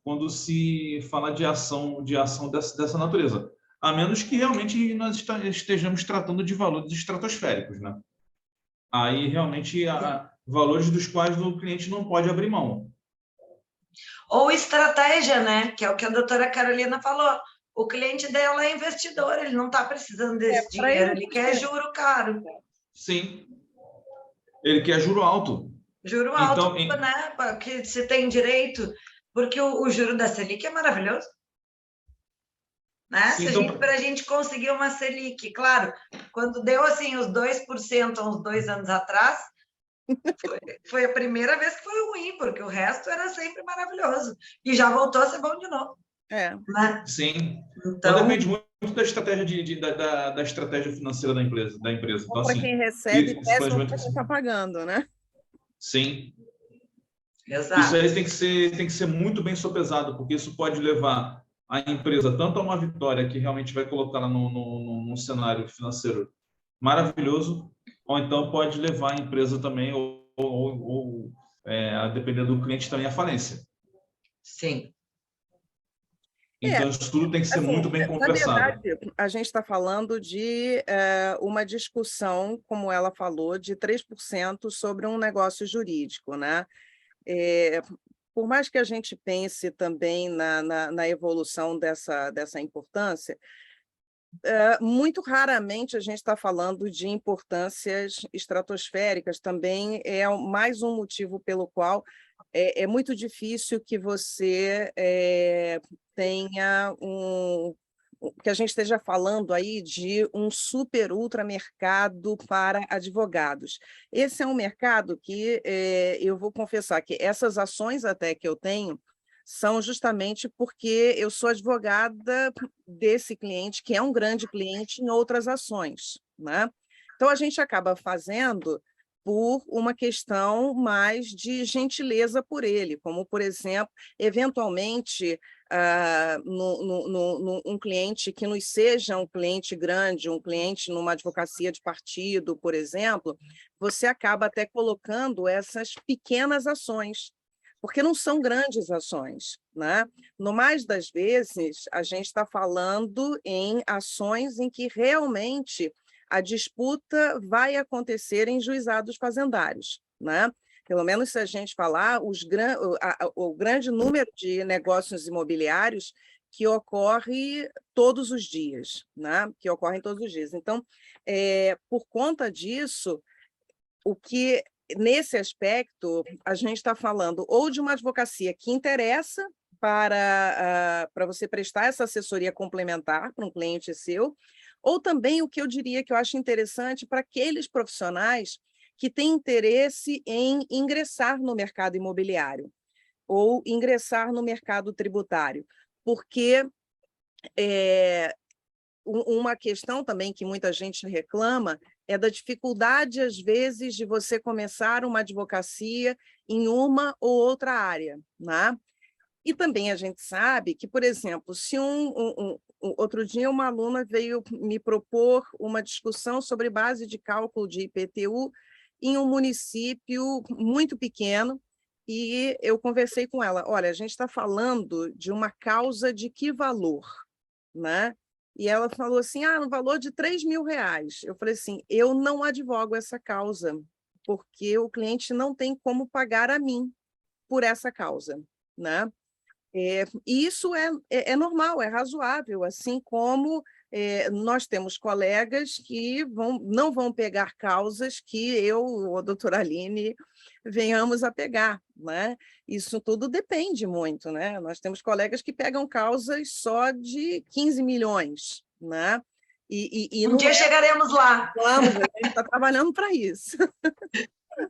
quando se fala de ação dessa natureza. A menos que realmente nós estejamos tratando de valores estratosféricos, né? Aí, realmente, valores dos quais o cliente não pode abrir mão. Ou estratégia, né? Que é o que a doutora Carolina falou. O cliente dela é investidor, ele não está precisando desse dinheiro, ele quer juro caro. Sim. Ele quer juro alto. Juro alto, né? Que se tem direito, porque o juro da Selic é maravilhoso. Né? Então, para a gente conseguir uma Selic, claro, quando deu assim os 2% há uns 2 anos atrás, foi a primeira vez que foi ruim, porque o resto era sempre maravilhoso. E já voltou a ser bom de novo. Né? Sim. Então depende muito da estratégia da estratégia financeira da empresa. Então, para assim, quem recebe, peça para quem está pagando, né? Sim. Exato. Isso aí tem que ser muito bem sopesado, porque isso pode levar a empresa tanto a uma vitória que realmente vai colocá-la num cenário financeiro maravilhoso, ou então pode levar a empresa também, a depender do cliente, também à falência. Sim. Então, isso tudo tem que ser muito bem conversado. Na verdade, a gente está falando de uma discussão, como ela falou, de 3% sobre um negócio jurídico, né? Por mais que a gente pense também na evolução dessa importância, muito raramente a gente está falando de importâncias estratosféricas, também é mais um motivo pelo qual é muito difícil que você tenha que a gente esteja falando aí de um super ultra mercado para advogados. Esse é um mercado que eu vou confessar que essas ações até que eu tenho são justamente porque eu sou advogada desse cliente, que é um grande cliente em outras ações, né? Então, a gente acaba fazendo por uma questão mais de gentileza por ele, como, por exemplo, eventualmente, um cliente que nos seja um cliente grande, um cliente numa advocacia de partido, por exemplo, você acaba até colocando essas pequenas ações, porque não são grandes ações, né? No mais das vezes, a gente está falando em ações em que realmente a disputa vai acontecer em juizados fazendários, né? Pelo menos se a gente falar, o grande número de negócios imobiliários que ocorre todos os dias, né? Que ocorrem todos os dias. Então, por conta disso, o que nesse aspecto a gente está falando ou de uma advocacia que interessa para você prestar essa assessoria complementar para um cliente seu, ou também o que eu diria que eu acho interessante para aqueles profissionais que têm interesse em ingressar no mercado imobiliário ou ingressar no mercado tributário, porque uma questão também que muita gente reclama é da dificuldade, às vezes, de você começar uma advocacia em uma ou outra área, né? E também a gente sabe que, por exemplo, se outro dia uma aluna veio me propor uma discussão sobre base de cálculo de IPTU em um município muito pequeno, e eu conversei com ela, olha, a gente está falando de uma causa de que valor, né? E ela falou assim, no valor de R$3.000. Eu falei assim, eu não advogo essa causa, porque o cliente não tem como pagar a mim por essa causa, né? E isso é normal, é razoável, assim como nós temos colegas que não vão pegar causas que eu ou a doutora Aline venhamos a pegar, né? Isso tudo depende muito, né? Nós temos colegas que pegam causas só de 15 milhões, né? Um dia chegaremos lá. Vamos, a gente está trabalhando para isso.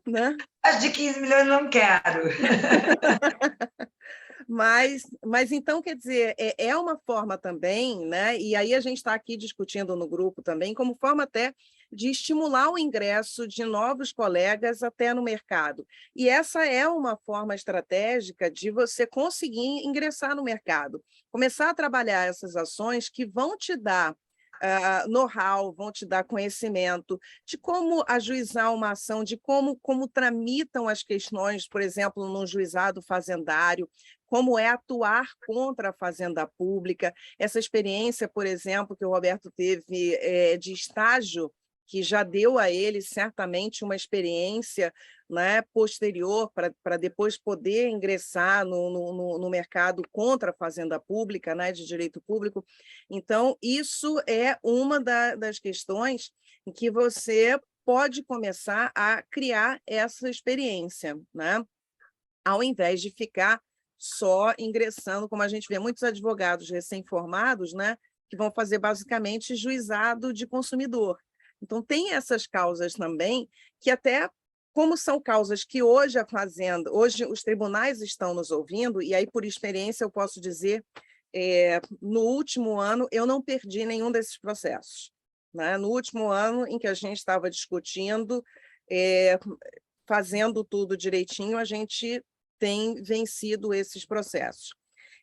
Né? As de 15 milhões não quero. Mas então, quer dizer, é uma forma também, né? E aí a gente está aqui discutindo no grupo também, como forma até de estimular o ingresso de novos colegas até no mercado. E essa é uma forma estratégica de você conseguir ingressar no mercado, começar a trabalhar essas ações que vão te dar know-how, vão te dar conhecimento de como ajuizar uma ação, de como tramitam as questões, por exemplo, num juizado fazendário, como é atuar contra a fazenda pública. Essa experiência, por exemplo, que o Roberto teve de estágio, que já deu a ele certamente uma experiência, né, posterior para depois poder ingressar no mercado contra a fazenda pública, né, de direito público. Então, isso é uma das questões em que você pode começar a criar essa experiência, né, ao invés de ficar só ingressando, como a gente vê muitos advogados recém-formados, né, que vão fazer basicamente juizado de consumidor. Então, tem essas causas também, que até como são causas que hoje hoje os tribunais estão nos ouvindo, e aí, por experiência, eu posso dizer, no último ano, eu não perdi nenhum desses processos, né? No último ano em que a gente estava discutindo, fazendo tudo direitinho, a gente tem vencido esses processos.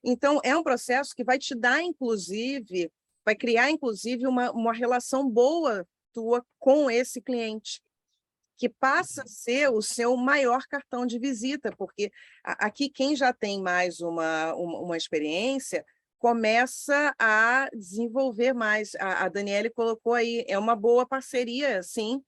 Então, é um processo que vai te dar, inclusive, vai criar, inclusive, uma relação boa tua com esse cliente, que passa a ser o seu maior cartão de visita, porque aqui quem já tem mais uma experiência começa a desenvolver mais. A Daniele colocou aí, é uma boa parceria, sim,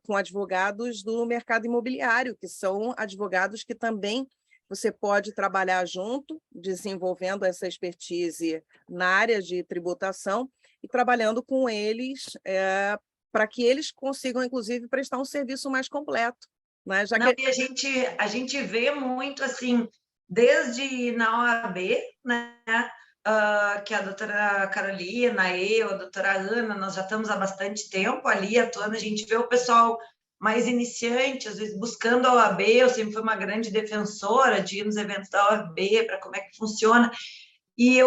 com advogados do mercado imobiliário, que são advogados que também você pode trabalhar junto, desenvolvendo essa expertise na área de tributação e trabalhando com eles para que eles consigam, inclusive, prestar um serviço mais completo. Né? E a gente vê muito, assim, desde na OAB, né? Que a doutora Carolina, eu, a doutora Ana, nós já estamos há bastante tempo ali atuando, a gente vê o pessoal mais iniciante, às vezes buscando a OAB, eu sempre fui uma grande defensora de ir nos eventos da OAB, para como é que funciona, e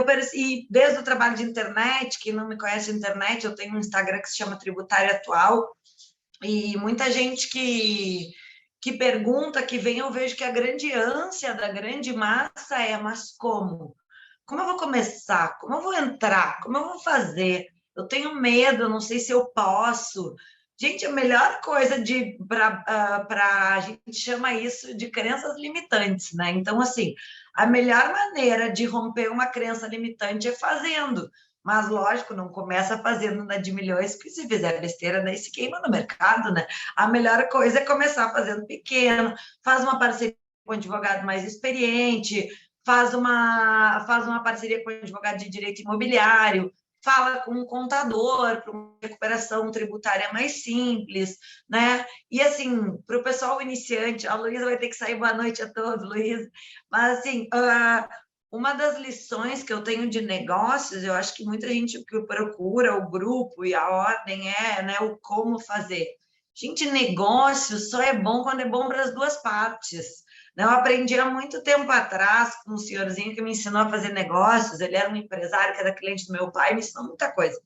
desde o trabalho de internet, quem não me conhece na internet, eu tenho um Instagram que se chama Tributária Atual, e muita gente que pergunta, que vem, eu vejo que a grande ânsia da grande massa é, mas como? Como eu vou começar? Como eu vou entrar? Como eu vou fazer? Eu tenho medo, eu não sei se eu posso. Gente, a melhor coisa a gente chama isso de crenças limitantes, né? Então, assim, a melhor maneira de romper uma crença limitante é fazendo. Mas, lógico, não começa fazendo na de milhões, porque se fizer besteira, daí se queima no mercado, né? A melhor coisa é começar fazendo pequeno, faz uma parceria com um advogado mais experiente, faz uma parceria com um advogado de direito imobiliário, fala com um contador para uma recuperação tributária mais simples, né? E, assim, para o pessoal iniciante, a Luísa vai ter que sair, boa noite a todos, Luísa, mas, assim, uma das lições que eu tenho de negócios, eu acho que muita gente que procura o grupo e a ordem né, o como fazer. Gente, negócio só é bom quando é bom para as duas partes. Eu aprendi há muito tempo atrás com um senhorzinho que me ensinou a fazer negócios. Ele era um empresário que era cliente do meu pai, me ensinou muita coisa.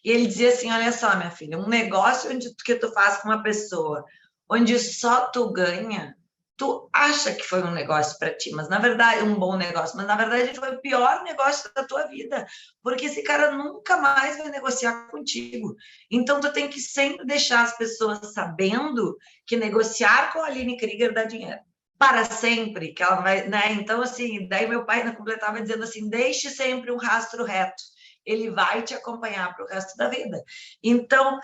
E ele dizia assim, olha só, minha filha, um negócio que tu faz com uma pessoa, onde só tu ganha, tu acha que foi um negócio para ti, mas na verdade, um bom negócio, mas na verdade foi o pior negócio da tua vida, porque esse cara nunca mais vai negociar contigo. Então, tu tem que sempre deixar as pessoas sabendo que negociar com a Aline Krieger dá dinheiro. Para sempre, que ela vai, né? Então, assim, daí meu pai ainda completava dizendo assim, deixe sempre um rastro reto. Ele vai te acompanhar para o resto da vida. Então,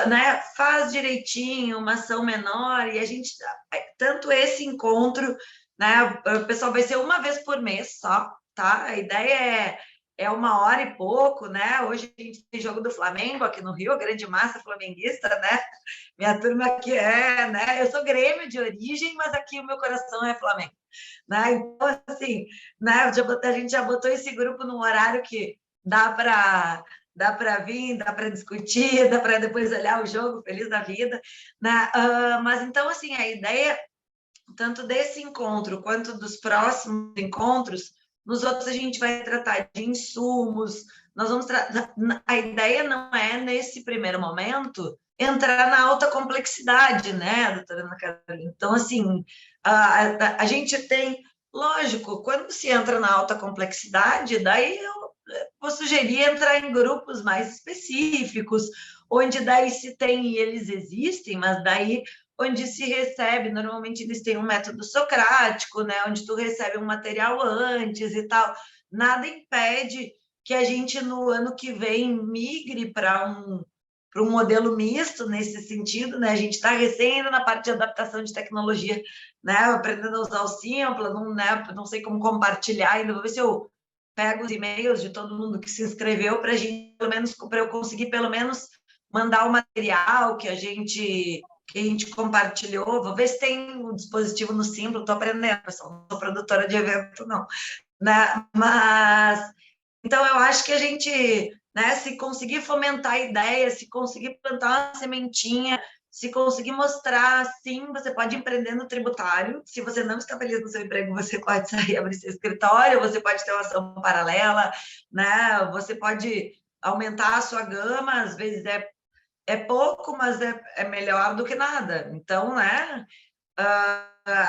né, faz direitinho, uma ação menor, e a gente, tanto esse encontro, né, o pessoal vai ser uma vez por mês só, tá? A ideia é 1 hora e pouco, né? Hoje a gente tem jogo do Flamengo aqui no Rio, a grande massa flamenguista, né? Minha turma aqui né? Eu sou Grêmio de origem, mas aqui o meu coração é Flamengo, né? Então, assim, né, a gente já botou esse grupo num horário que dá para vir, dá para discutir, dá para depois olhar o jogo feliz da vida, né? Mas então, assim, a ideia tanto desse encontro quanto dos próximos encontros, nos outros a gente vai tratar de insumos, nós vamos a ideia não é, nesse primeiro momento, entrar na alta complexidade, né, doutora Ana Carolina? Então, assim, a gente tem, lógico, quando se entra na alta complexidade, daí eu vou sugerir entrar em grupos mais específicos, onde daí se tem, e eles existem, mas daí onde se recebe, normalmente eles têm um método socrático, né, onde tu recebe um material antes e tal. Nada impede que a gente, no ano que vem, migre para um modelo misto nesse sentido, né? A gente está recém indo na parte de adaptação de tecnologia, né? Aprendendo a usar o Simpla, não sei como compartilhar ainda, vou ver se eu pego os e-mails de todo mundo que se inscreveu para a gente, pelo menos, para eu conseguir, pelo menos, mandar o material que a gente compartilhou. Vou ver se tem um dispositivo no Simpla, estou aprendendo, pessoal, não sou produtora de evento, não. Né? Mas, então, eu acho que a gente, né, se conseguir fomentar a ideia, se conseguir plantar uma sementinha, se conseguir mostrar, sim, você pode empreender no tributário. Se você não está feliz no seu emprego, você pode sair, abrir seu escritório, você pode ter uma ação paralela, né? Você pode aumentar a sua gama, às vezes é pouco, mas é melhor do que nada. Então, né?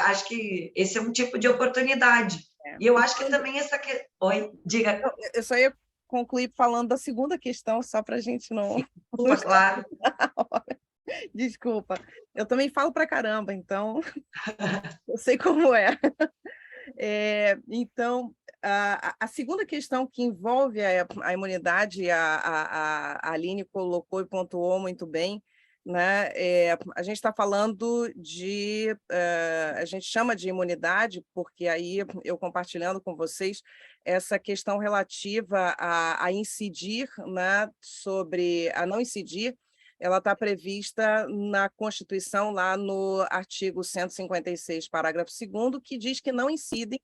Acho que esse é um tipo de oportunidade. E eu acho que também essa... Oi, diga. Eu só ia concluir falando da segunda questão, só para a gente não... Desculpa, claro. Desculpa. Eu também falo para caramba, então eu sei como é. Então, a segunda questão que envolve a imunidade, a Aline colocou e pontuou muito bem, né? A gente está falando de... a gente chama de imunidade, porque aí eu compartilhando com vocês essa questão relativa a incidir, né, a não incidir, ela está prevista na Constituição, lá no artigo 156, parágrafo 2º, que diz que não incidem,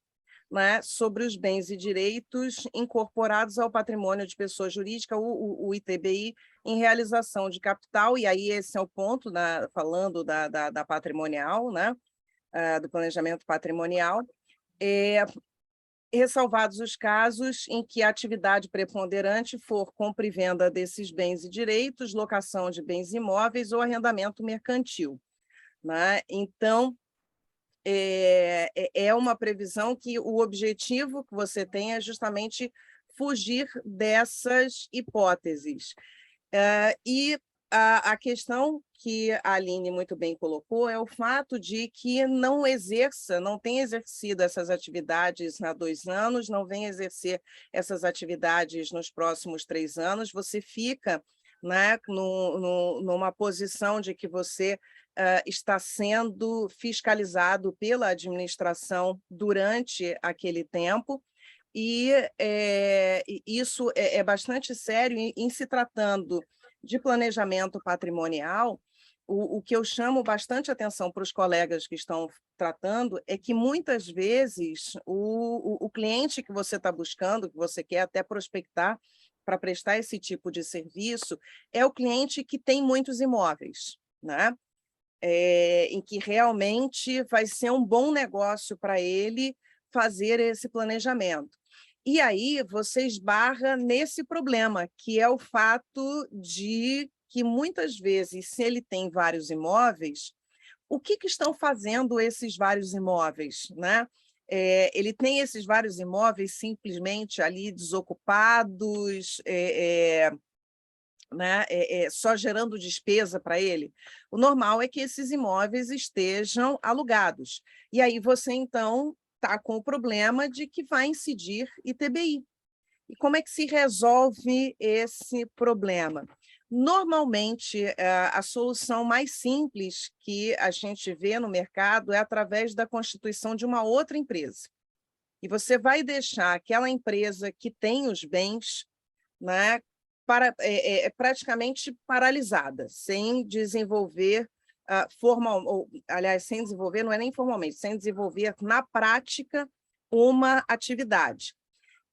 né, sobre os bens e direitos incorporados ao patrimônio de pessoa jurídica, o ITBI, em realização de capital, e aí esse é o ponto, né, falando da patrimonial, né, do planejamento patrimonial, ressalvados os casos em que a atividade preponderante for compra e venda desses bens e direitos, locação de bens imóveis ou arrendamento mercantil, né? Então, é uma previsão que o objetivo que você tem é justamente fugir dessas hipóteses. E a questão que a Aline muito bem colocou é o fato de que não tem exercido essas atividades há 2 anos, não vem exercer essas atividades nos próximos 3 anos, você fica, né, numa posição de que você está sendo fiscalizado pela administração durante aquele tempo, e isso é bastante sério em se tratando de planejamento patrimonial. O que eu chamo bastante atenção para os colegas que estão tratando é que, muitas vezes, o cliente que você está buscando, que você quer até prospectar para prestar esse tipo de serviço, é o cliente que tem muitos imóveis, né? Em que realmente vai ser um bom negócio para ele fazer esse planejamento. E aí você esbarra nesse problema, que é o fato de que, muitas vezes, se ele tem vários imóveis, o que estão fazendo esses vários imóveis, né? Ele tem esses vários imóveis simplesmente ali desocupados, né, só gerando despesa para ele. O normal é que esses imóveis estejam alugados. E aí você, então, está com o problema de que vai incidir ITBI. E como é que se resolve esse problema? Normalmente, a solução mais simples que a gente vê no mercado é através da constituição de uma outra empresa. E você vai deixar aquela empresa que tem os bens, né, praticamente paralisada, sem desenvolver sem desenvolver, não é nem formalmente, sem desenvolver na prática uma atividade.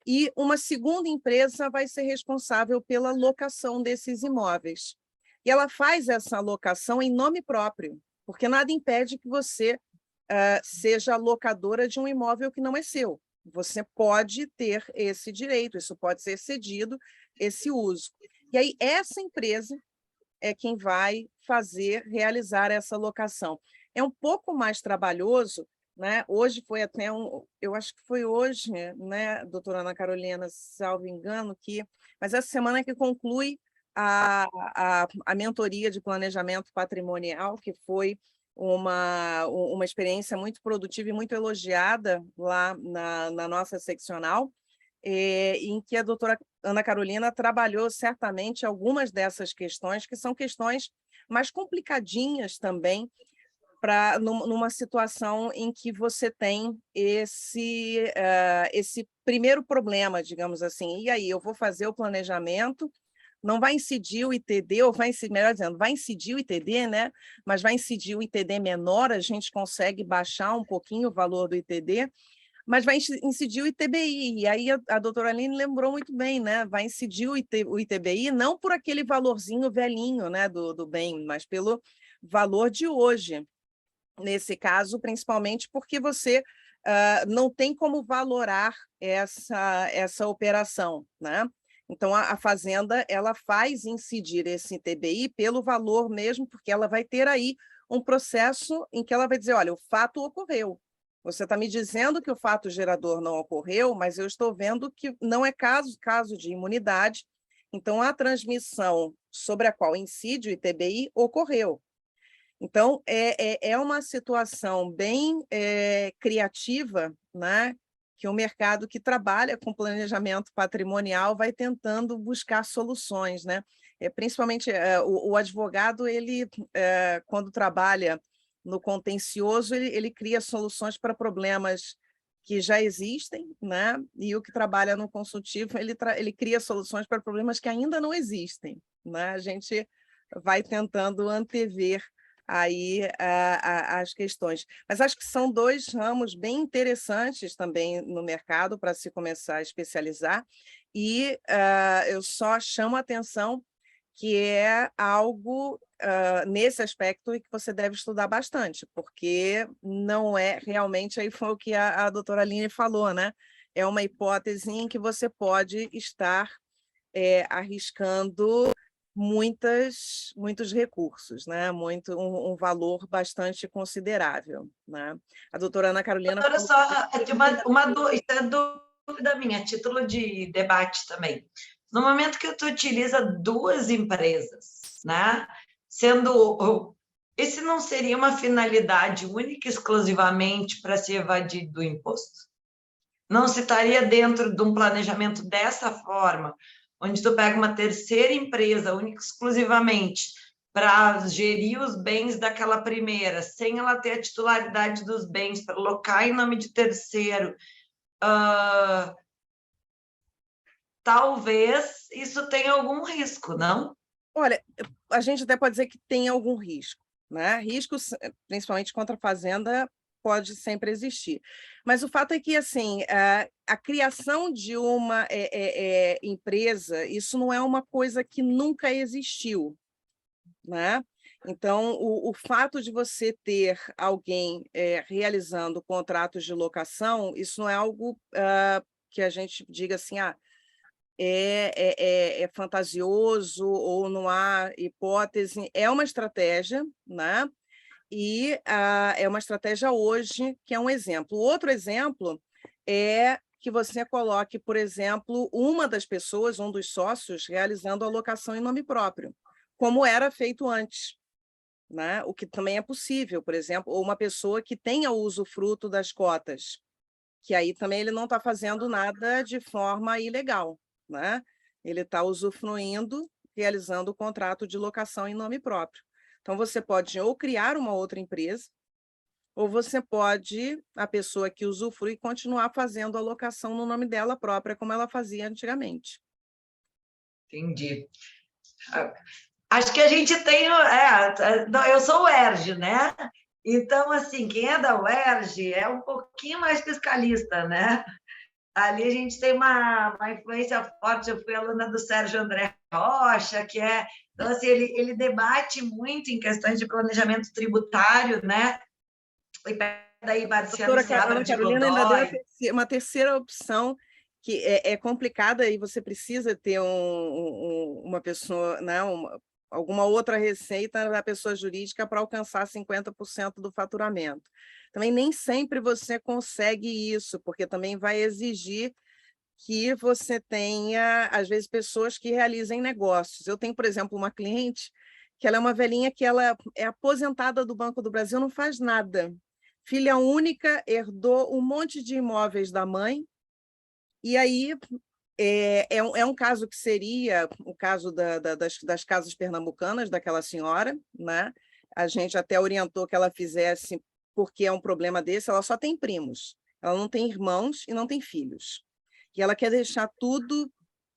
E uma segunda empresa vai ser responsável pela locação desses imóveis. E ela faz essa locação em nome próprio, porque nada impede que você seja locadora de um imóvel que não é seu. Você pode ter esse direito, isso pode ser cedido, esse uso. E aí essa empresa é quem vai realizar essa locação. É um pouco mais trabalhoso, né? Hoje foi até eu acho que foi hoje, né, doutora Ana Carolina, salvo engano, mas essa semana que conclui a mentoria de planejamento patrimonial, que foi uma experiência muito produtiva e muito elogiada lá na nossa seccional, em que a doutora Ana Carolina trabalhou certamente algumas dessas questões, que são questões mais complicadinhas também, numa situação em que você tem esse primeiro problema, digamos assim. E aí, eu vou fazer o planejamento, não vai incidir o ITD, ou melhor dizendo, vai incidir o ITD, né? Mas vai incidir o ITD menor, a gente consegue baixar um pouquinho o valor do ITD, mas vai incidir o ITBI. E aí a doutora Aline lembrou muito bem, né? Vai incidir o ITBI não por aquele valorzinho velhinho, né, do bem, mas pelo valor de hoje. Nesse caso, principalmente porque você não tem como valorar essa operação, né? Então, a Fazenda ela faz incidir esse ITBI pelo valor mesmo, porque ela vai ter aí um processo em que ela vai dizer, olha, o fato ocorreu. Você está me dizendo que o fato gerador não ocorreu, mas eu estou vendo que não é caso de imunidade, então a transmissão sobre a qual incide o ITBI ocorreu. Então, é uma situação bem criativa, né, que o mercado que trabalha com planejamento patrimonial vai tentando buscar soluções, né? Principalmente o advogado, ele, quando trabalha no contencioso, ele cria soluções para problemas que já existem, né? E o que trabalha no consultivo, ele cria soluções para problemas que ainda não existem, né? A gente vai tentando antever aí as questões. Mas acho que são 2 ramos bem interessantes também no mercado para se começar a especializar, e eu só chamo a atenção que é algo nesse aspecto que você deve estudar bastante, porque não é realmente, aí foi o que a doutora Aline falou, né? É uma hipótese em que você pode estar arriscando muitos recursos, né? Um valor bastante considerável, né? A doutora Ana Carolina... Doutora, só uma dúvida minha, título de debate também. No momento que tu utiliza 2 empresas, né? Sendo... Esse não seria uma finalidade única, exclusivamente para se evadir do imposto? Não se estaria dentro de um planejamento dessa forma, onde tu pega uma terceira empresa, única exclusivamente, para gerir os bens daquela primeira, sem ela ter a titularidade dos bens, para alocar em nome de terceiro. Talvez isso tenha algum risco, não? Olha, a gente até pode dizer que tem algum risco, né? Riscos, principalmente contra a fazenda, pode sempre existir. Mas o fato é que, assim, a criação de uma empresa, isso não é uma coisa que nunca existiu, né? Então, o fato de você ter alguém realizando contratos de locação, isso não é algo que a gente diga assim, é fantasioso ou não há hipótese, é uma estratégia, né? E é uma estratégia hoje que é um exemplo. Outro exemplo é que você coloque, por exemplo, uma das pessoas, um dos sócios, realizando a locação em nome próprio, como era feito antes, né? O que também é possível, por exemplo, ou uma pessoa que tenha o usufruto das cotas, que aí também ele não está fazendo nada de forma ilegal, né? Ele está usufruindo, realizando o contrato de locação em nome próprio. Então, você pode ou criar uma outra empresa, ou você pode, a pessoa que usufrui, continuar fazendo a locação no nome dela própria, como ela fazia antigamente. Entendi. Acho que a gente tem... eu sou UERJ, né? Então, assim, quem é da UERJ é um pouquinho mais fiscalista, né? Ali a gente tem uma influência forte. Eu fui aluna do Sérgio André Rocha, que é... Então, assim, ele debate muito em questões de planejamento tributário, né? E daí Marciano Ana Carolina ainda deu uma terceira opção, que é complicada e você precisa ter uma pessoa, né, alguma outra receita da pessoa jurídica para alcançar 50% do faturamento. Também nem sempre você consegue isso, porque também vai exigir que você tenha, às vezes, pessoas que realizem negócios. Eu tenho, por exemplo, uma cliente que ela é uma velhinha que ela é aposentada do Banco do Brasil, não faz nada. Filha única, herdou um monte de imóveis da mãe, e aí é um caso que seria o caso das casas pernambucanas daquela senhora, né? A gente até orientou que ela fizesse, porque é um problema desse, ela só tem primos, ela não tem irmãos e não tem filhos. E ela quer deixar tudo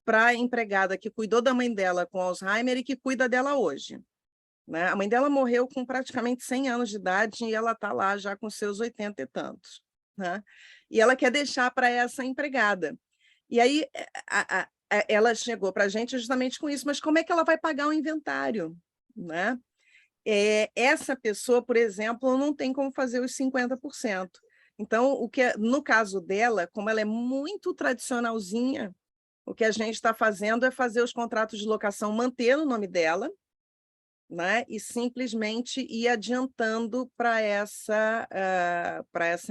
para a empregada que cuidou da mãe dela com Alzheimer e que cuida dela hoje, né? A mãe dela morreu com praticamente 100 anos de idade e ela está lá já com seus 80 e tantos, né? E ela quer deixar para essa empregada. E aí ela chegou para a gente justamente com isso, mas como é que ela vai pagar o inventário, né? Essa pessoa, por exemplo, não tem como fazer os 50%. Então, no caso dela, como ela é muito tradicionalzinha, o que a gente está fazendo é fazer os contratos de locação, manter o nome dela, né? E simplesmente ir adiantando para essa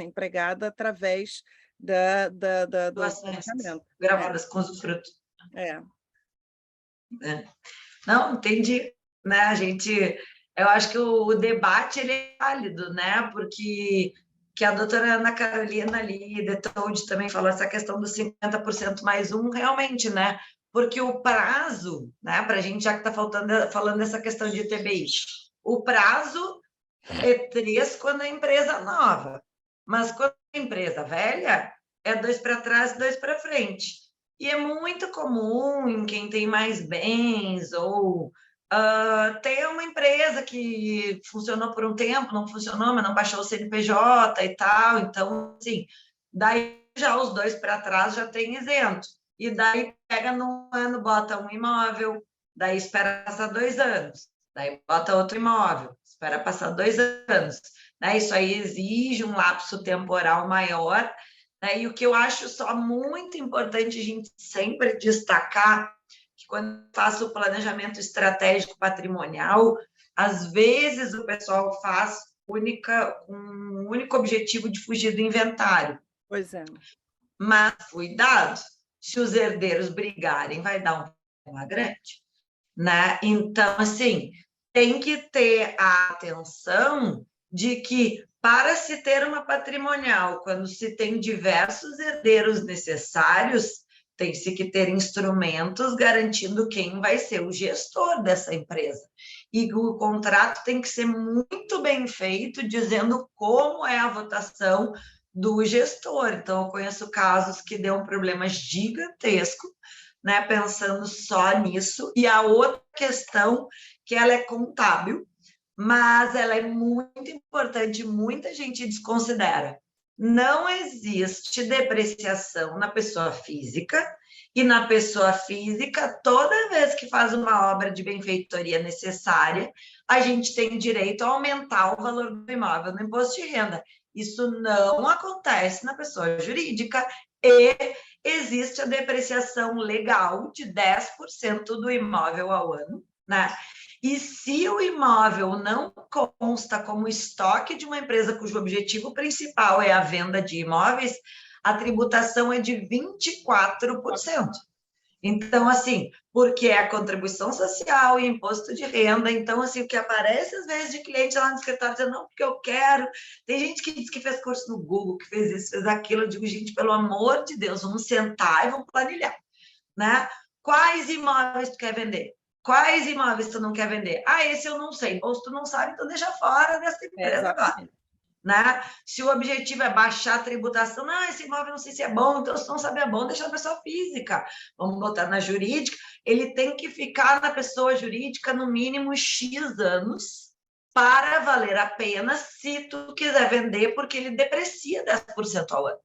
empregada através do financiamento. Gravadas com usufruto. É. Não, entendi. Né? Eu acho que o debate ele é válido, né? Porque que a doutora Ana Carolina ali, de Told, também falou essa questão dos 50% mais um, realmente, né? Porque o prazo, né, para a gente, já que está falando dessa questão de TBI, o prazo é 3 quando a empresa nova, mas quando a empresa velha, é 2 para trás, 2 para frente. E é muito comum em quem tem mais bens ou ter uma empresa que funcionou por um tempo, não funcionou, mas não baixou o CNPJ e tal. Então, assim, daí já os 2 para trás já tem isento. E daí pega num ano, bota um imóvel, daí espera passar 2 anos, daí bota outro imóvel, espera passar 2 anos. Né? Isso aí exige um lapso temporal maior. Né? E o que eu acho só muito importante a gente sempre destacar, que quando faço o planejamento estratégico patrimonial, às vezes o pessoal faz com um único objetivo de fugir do inventário. Pois é. Mas, cuidado, se os herdeiros brigarem, vai dar um problema grande. né? Então, assim, tem que ter a atenção de que, para se ter uma patrimonial, quando se tem diversos herdeiros necessários, tem-se que ter instrumentos garantindo quem vai ser o gestor dessa empresa. E o contrato tem que ser muito bem feito, dizendo como é a votação do gestor. Então, eu conheço casos que deu um problema gigantesco, né, pensando só nisso. E a outra questão, que ela é contábil, mas ela é muito importante, muita gente desconsidera. Não existe depreciação na pessoa física, e na pessoa física, toda vez que faz uma obra de benfeitoria necessária, a gente tem direito a aumentar o valor do imóvel no imposto de renda. Isso não acontece na pessoa jurídica, e existe a depreciação legal de 10% do imóvel ao ano, né? E se o imóvel não consta como estoque de uma empresa cujo objetivo principal é a venda de imóveis, a tributação é de 24%. Então, assim, porque é a contribuição social e imposto de renda. Então, assim, o que aparece às vezes de cliente lá no escritório dizendo, não, porque eu quero. Tem gente que diz que fez curso no Google, que fez isso, fez aquilo. Eu digo, gente, pelo amor de Deus, vamos sentar e vamos planilhar, né? Quais imóveis tu quer vender? Quais imóveis tu não quer vender? Ah, esse eu não sei. Ou se tu não sabe, então deixa fora dessa empresa agora. Né? Se o objetivo é baixar a tributação, não, esse imóvel não sei se é bom, então se não sabe é bom, deixa na pessoa física. Vamos botar na jurídica. Ele tem que ficar na pessoa jurídica no mínimo X anos para valer a pena se tu quiser vender, porque ele deprecia 10% ao ano.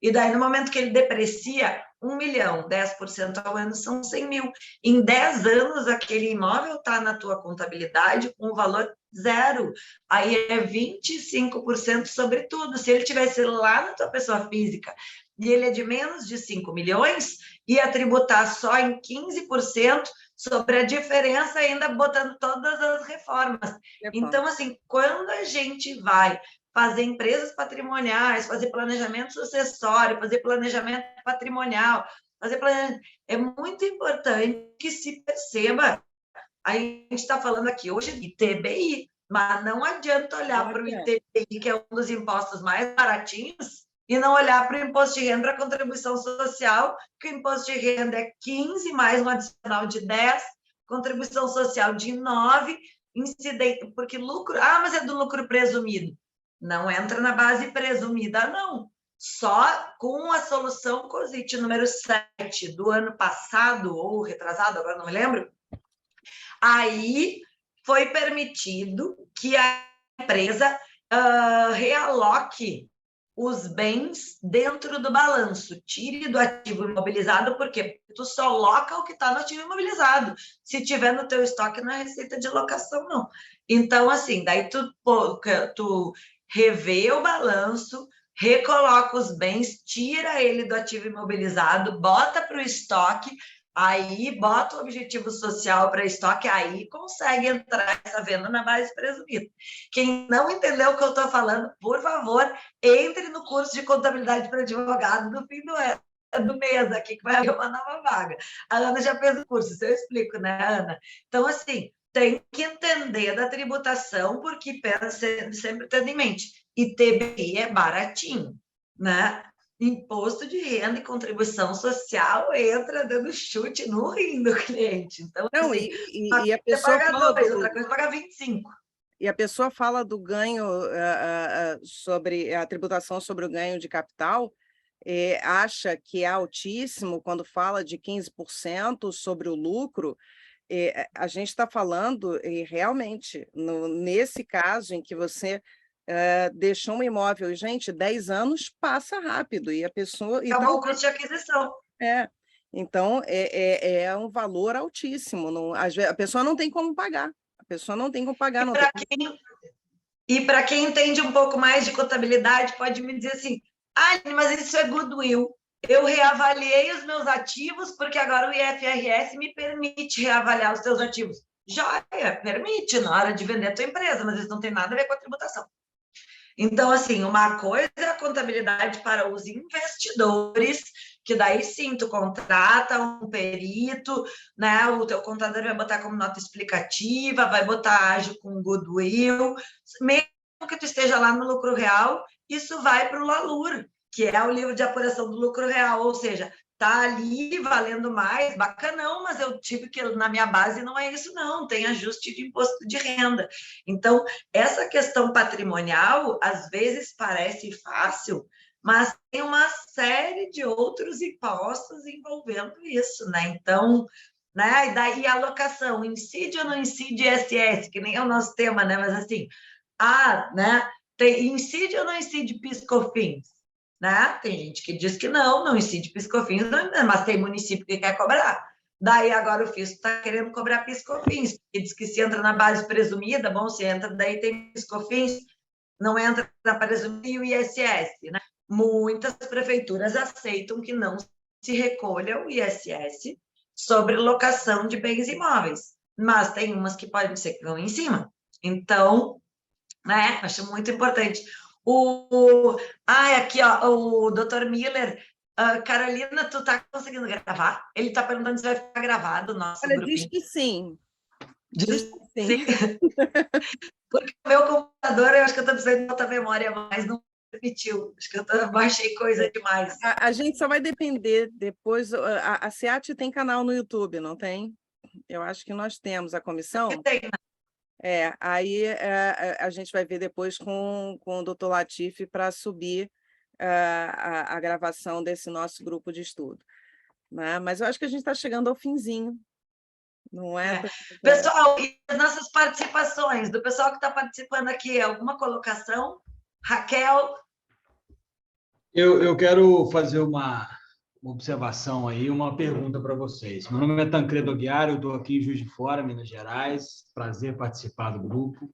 E daí, no momento que ele deprecia 1 milhão, 10% ao ano são 100 mil. Em 10 anos, aquele imóvel está na tua contabilidade com o valor zero. Aí é 25% sobre tudo. Se ele tivesse lá na tua pessoa física e ele é de menos de 5 milhões, ia tributar só em 15% sobre a diferença, ainda botando todas as reformas. Então, assim, quando a gente vai fazer empresas patrimoniais, fazer planejamento sucessório, fazer planejamento patrimonial, é muito importante que se perceba. A gente está falando aqui hoje de ITBI, mas não adianta olhar para o ITBI, que é um dos impostos mais baratinhos, e não olhar para o imposto de renda, para a contribuição social, que o imposto de renda é 15, mais um adicional de 10, contribuição social de 9, incidente, porque lucro, mas é do lucro presumido. Não entra na base presumida, não. Só com a solução COSIT número 7 do ano passado, ou retrasado, agora não me lembro, aí foi permitido que a empresa realoque os bens dentro do balanço, tire do ativo imobilizado, porque tu só loca o que está no ativo imobilizado. Se tiver no teu estoque, não é receita de locação, não. Então, assim, daí tu revê o balanço, recoloca os bens, tira ele do ativo imobilizado, bota para o estoque, aí bota o objetivo social para estoque, aí consegue entrar essa venda na base presumida. Quem não entendeu o que eu estou falando, por favor, entre no curso de contabilidade para advogado do fim do mês aqui, que vai haver uma nova vaga. A Ana já fez o curso, isso eu explico, né, Ana? Então, assim, tem que entender da tributação, porque sempre tendo em mente, ITBI é baratinho, né? Imposto de renda e contribuição social entra dando chute no rim do cliente. Então, não, assim, e a pessoa paga 2, outra coisa paga 25. E a pessoa fala do ganho sobre a tributação sobre o ganho de capital, acha que é altíssimo quando fala de 15% sobre o lucro. A gente está falando, realmente, nesse caso em que você deixou um imóvel, gente, 10 anos passa rápido, e a pessoa... Acabou o custo de aquisição. Então, é um valor altíssimo. Não, às vezes, a pessoa não tem como pagar. A pessoa não tem como pagar. E para quem entende um pouco mais de contabilidade, pode me dizer assim, mas isso é goodwill. Eu reavaliei os meus ativos, porque agora o IFRS me permite reavaliar os seus ativos. Joia, permite na hora de vender a tua empresa, mas isso não tem nada a ver com a tributação. Então, assim, uma coisa é a contabilidade para os investidores que daí sim, tu contrata um perito, né? O teu contador vai botar como nota explicativa, vai botar ágio com goodwill, mesmo que tu esteja lá no lucro real, isso vai para o LALUR, que é o livro de apuração do lucro real, ou seja, tá ali valendo mais, bacanão, mas eu tive que, na minha base, não é isso não, tem ajuste de imposto de renda. Então, essa questão patrimonial, às vezes parece fácil, mas tem uma série de outros impostos envolvendo isso, né? Então, né? E daí a alocação, incide ou não incide ISS, que nem é o nosso tema, né? Mas assim, né? Incide ou não incide PIS/COFINS? Né? Tem gente que diz que não incide PIS/COFINS, mas tem município que quer cobrar. Daí agora o fisco está querendo cobrar PIS/COFINS, que diz que se entra na base presumida, bom, se entra, daí tem PIS/COFINS, não entra na presumida e o ISS, né? Muitas prefeituras aceitam que não se recolha o ISS sobre locação de bens imóveis, mas tem umas que podem ser que vão em cima. Então, né, acho muito importante. Aqui, ó, o Dr. Miller. Carolina, tu tá conseguindo gravar? Ele tá perguntando se vai ficar gravado o nosso Olha, grupinho. diz que sim. Diz que sim. Porque o meu computador, eu acho que eu tô precisando de alta memória, mas não permitiu. Acho que eu baixei coisa demais. A gente só vai depender depois. A SEAT tem canal no YouTube, não tem? Eu acho que nós temos a comissão. Tem, né? Aí a gente vai ver depois com o doutor Latifi para subir a gravação desse nosso grupo de estudo. Né? Mas eu acho que a gente está chegando ao finzinho, não é? Pessoal, e as nossas participações, do pessoal que está participando aqui, alguma colocação? Raquel? Eu quero fazer uma observação aí, uma pergunta para vocês. Meu nome é Tancredo Aguiar, eu estou aqui em Juiz de Fora, Minas Gerais. Prazer participar do grupo.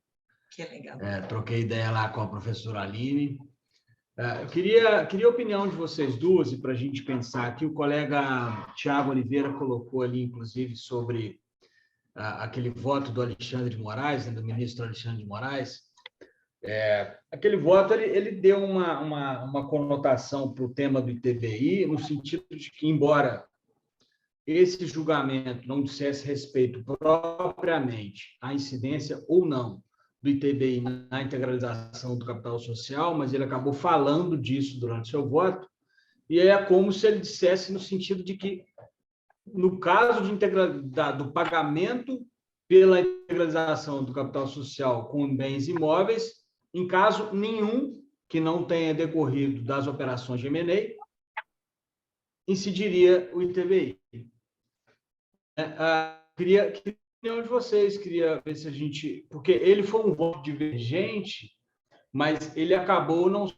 Que legal. Troquei ideia lá com a professora Aline. Eu queria a opinião de vocês duas, e para a gente pensar aqui, o colega Tiago Oliveira colocou ali, inclusive, sobre aquele voto do Alexandre de Moraes, né, do ministro Alexandre de Moraes. Aquele voto ele deu uma conotação para o tema do ITBI, no sentido de que, embora esse julgamento não dissesse respeito propriamente à incidência ou não do ITBI na integralização do capital social, mas ele acabou falando disso durante seu voto, e é como se ele dissesse no sentido de que, no caso do pagamento pela integralização do capital social com bens imóveis, em caso nenhum que não tenha decorrido das operações de M&A, incidiria o ITBI. Queria a opinião de vocês, queria ver se a gente... Porque ele foi um voto divergente, mas ele acabou não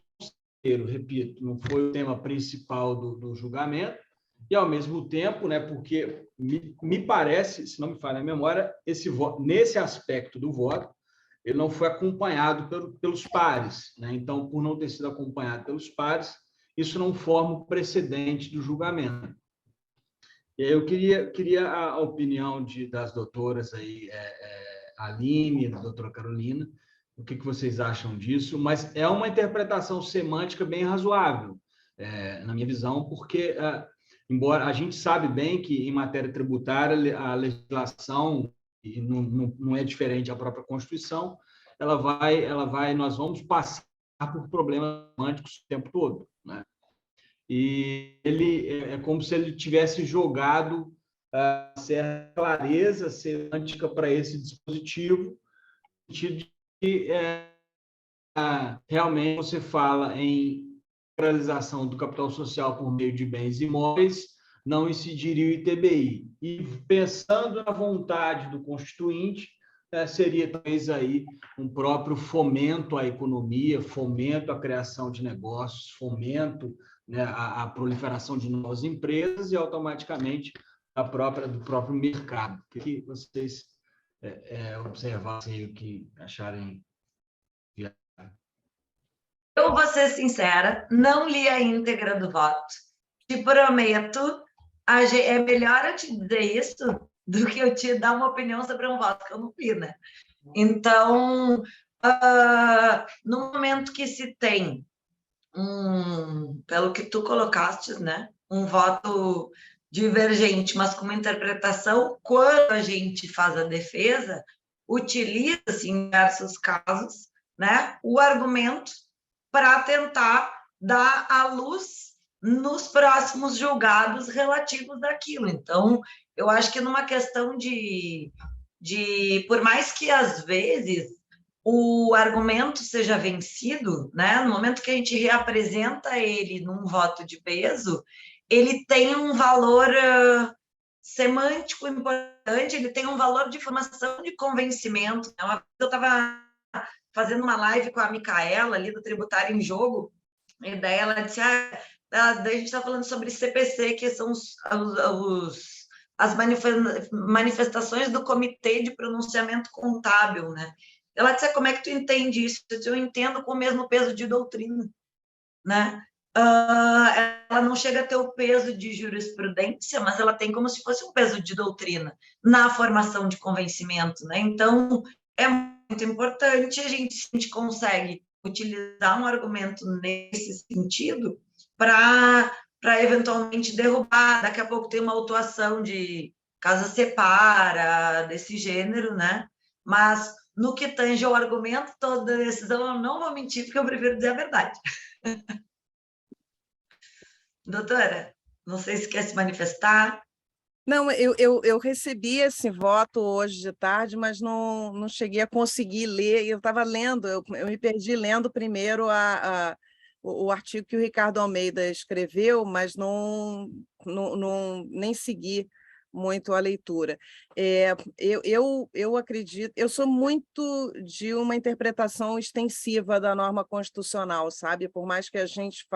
sendo, repito, não foi o tema principal do julgamento, e, ao mesmo tempo, né, porque me parece, se não me falha a memória, esse voto, nesse aspecto do voto, ele não foi acompanhado pelos pares, né? Então, por não ter sido acompanhado pelos pares, isso não forma o precedente do julgamento. E aí eu queria a opinião das doutoras aí, Aline, da doutora Carolina, o que vocês acham disso, mas é uma interpretação semântica bem razoável, na minha visão, porque, embora a gente sabe bem que, em matéria tributária, a legislação, e não é diferente da própria Constituição, nós vamos passar por problemas semânticos o tempo todo, né? E ele é como se ele tivesse jogado certa clareza semântica para esse dispositivo, no sentido de que realmente você fala em realização do capital social por meio de bens imóveis, não incidiria o ITBI. E, pensando na vontade do Constituinte, seria talvez aí um próprio fomento à economia, fomento à criação de negócios, fomento, né, à proliferação de novas empresas e, automaticamente, do próprio mercado. O que vocês observassem, o que acharem viável? Eu vou ser sincera, não li a íntegra do voto. Te prometo, é melhor eu te dizer isso do que eu te dar uma opinião sobre um voto que eu não li, né? Então, no momento que se tem pelo que tu colocaste, né, um voto divergente, mas com uma interpretação, quando a gente faz a defesa, utiliza-se em diversos casos, né, o argumento para tentar dar à luz nos próximos julgados relativos daquilo. Então, eu acho que numa questão por mais que às vezes o argumento seja vencido, né, no momento que a gente reapresenta ele num voto de peso, ele tem um valor semântico importante, ele tem um valor de formação de convencimento. Uma vez eu estava fazendo uma live com a Micaela, ali do Tributário em Jogo, e daí ela disse, daí a gente está falando sobre CPC, que são as manifestações do Comitê de Pronunciamento Contábil, né? Ela disse, como é que tu entende isso? Eu entendo com o mesmo peso de doutrina, né? Ela não chega a ter o peso de jurisprudência, mas ela tem como se fosse um peso de doutrina na formação de convencimento, né? Então, é muito importante se a gente consegue utilizar um argumento nesse sentido para eventualmente derrubar. Daqui a pouco tem uma autuação de casa separa, desse gênero, né? Mas, no que tange ao argumento, toda decisão, eu não vou mentir, porque eu prefiro dizer a verdade. Doutora, não sei se quer se manifestar. Não, eu recebi esse voto hoje de tarde, mas não cheguei a conseguir ler. Eu estava lendo, eu me perdi lendo primeiro o artigo que o Ricardo Almeida escreveu, mas nem segui muito a leitura. Eu acredito, eu sou muito de uma interpretação extensiva da norma constitucional, sabe? Por mais que a gente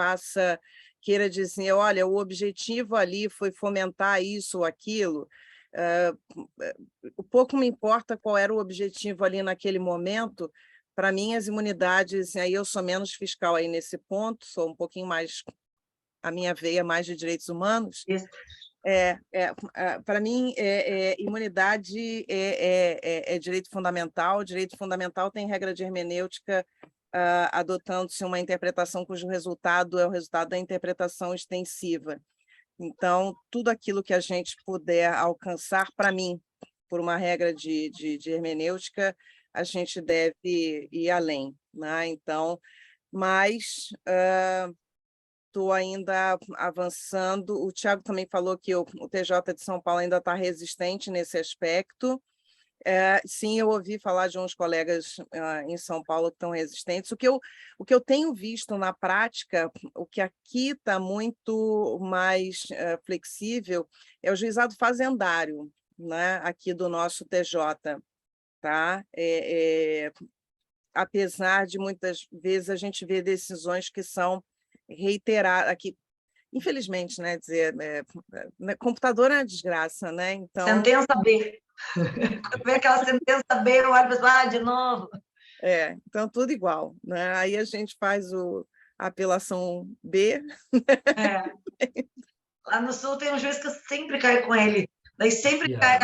queira dizer, olha, o objetivo ali foi fomentar isso ou aquilo, pouco me importa qual era o objetivo ali naquele momento. Para mim, as imunidades, aí eu sou menos fiscal aí nesse ponto, sou um pouquinho mais, a minha veia mais de direitos humanos. Isso. Para mim, imunidade é direito fundamental tem regra de hermenêutica, adotando-se uma interpretação cujo resultado é o resultado da interpretação extensiva. Então, tudo aquilo que a gente puder alcançar, para mim, por uma regra de hermenêutica, a gente deve ir além, né? Então, mas estou ainda avançando. O Tiago também falou que o TJ de São Paulo ainda está resistente nesse aspecto. Sim, eu ouvi falar de uns colegas em São Paulo que estão resistentes. O que eu tenho visto na prática, o que aqui está muito mais flexível, é o juizado fazendário, né, aqui do nosso TJ. Tá? Apesar de muitas vezes a gente ver decisões que são reiteradas aqui. Infelizmente, né, dizer, computador é uma desgraça, né? Então, sentença B. Quando vem aquela sentença B, eu olho e penso, de novo. Então tudo igual, né? Aí a gente faz a apelação B. Lá no Sul tem um juiz que eu sempre caio com ele. Daí sempre cai,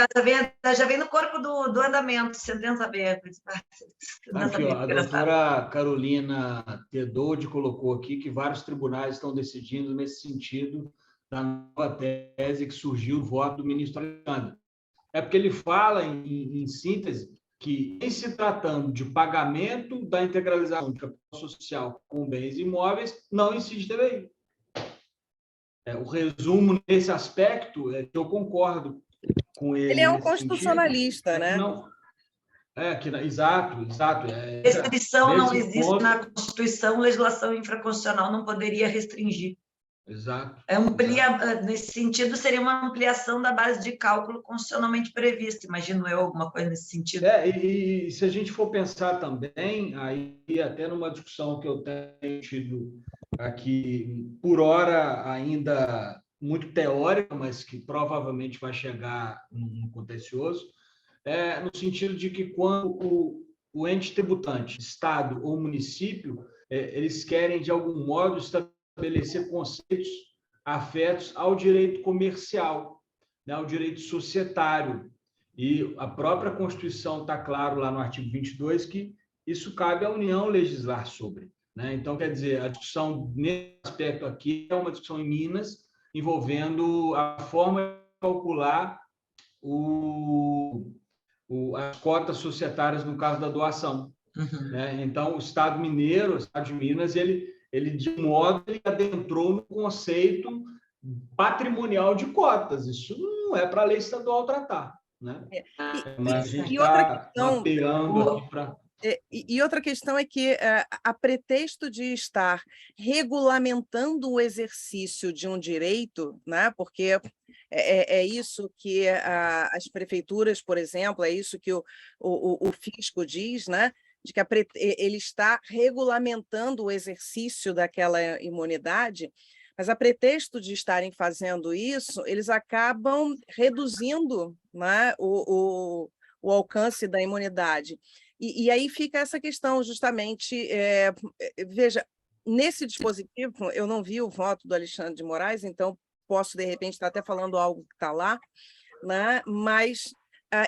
já vem no corpo do andamento, sentença B. Aqui, ó, a doutora Carolina Tedoldi colocou aqui que vários tribunais estão decidindo nesse sentido da nova tese que surgiu do voto do ministro Alexandre. É porque ele fala, em síntese, que, em se tratando de pagamento da integralização de capital social com bens imóveis, não incide TBI. O resumo nesse aspecto é que eu concordo com ele. Ele é um constitucionalista, sentido, né? Não, exato. Restrição não existe ponto, na Constituição, legislação infraconstitucional não poderia restringir. Exato. Nesse sentido, seria uma ampliação da base de cálculo constitucionalmente prevista, imagino eu, alguma coisa nesse sentido. E se a gente for pensar também, aí até numa discussão que eu tenho tido aqui, por hora ainda muito teórica, mas que provavelmente vai chegar no contencioso, no sentido de que quando o ente tributante, Estado ou município, eles querem, de algum modo, estabelecer conceitos afetos ao direito comercial, né, ao direito societário. E a própria Constituição está claro lá no artigo 22 que isso cabe à União legislar sobre, né? Então, quer dizer, a discussão nesse aspecto aqui é uma discussão em Minas, envolvendo a forma de calcular as cotas societárias no caso da doação. Né? Então, o Estado mineiro, o Estado de Minas, ele de modo, ele adentrou no conceito patrimonial de cotas. Isso não é para a lei estadual tratar. Né? Mas a gente está mapeando aqui para... E outra questão é que, a pretexto de estar regulamentando o exercício de um direito, né? Porque é isso que as prefeituras, por exemplo, é isso que o fisco diz, né? De que ele está regulamentando o exercício daquela imunidade, mas a pretexto de estarem fazendo isso, eles acabam reduzindo, né, o alcance da imunidade. E aí fica essa questão, justamente, veja, nesse dispositivo, eu não vi o voto do Alexandre de Moraes, então posso, de repente, estar até falando algo que está lá, né? Mas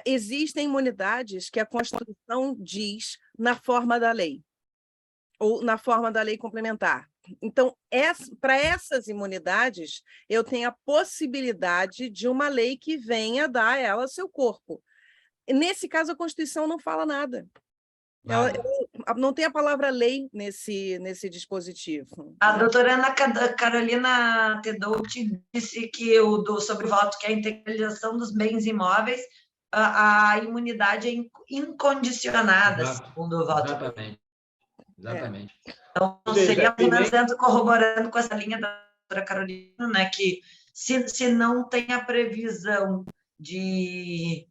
existem imunidades que a Constituição diz na forma da lei, ou na forma da lei complementar. Então, para essas imunidades, eu tenho a possibilidade de uma lei que venha dar a ela seu corpo. Nesse caso, a Constituição não fala nada. Ela não tem a palavra lei nesse dispositivo. A doutora Ana Carolina Tedouti disse que sobre o voto, que é a integralização dos bens imóveis, a imunidade é incondicionada, segundo o voto. Exatamente. Então, seria corroborando com essa linha da doutora Carolina, né, que se não tem a previsão de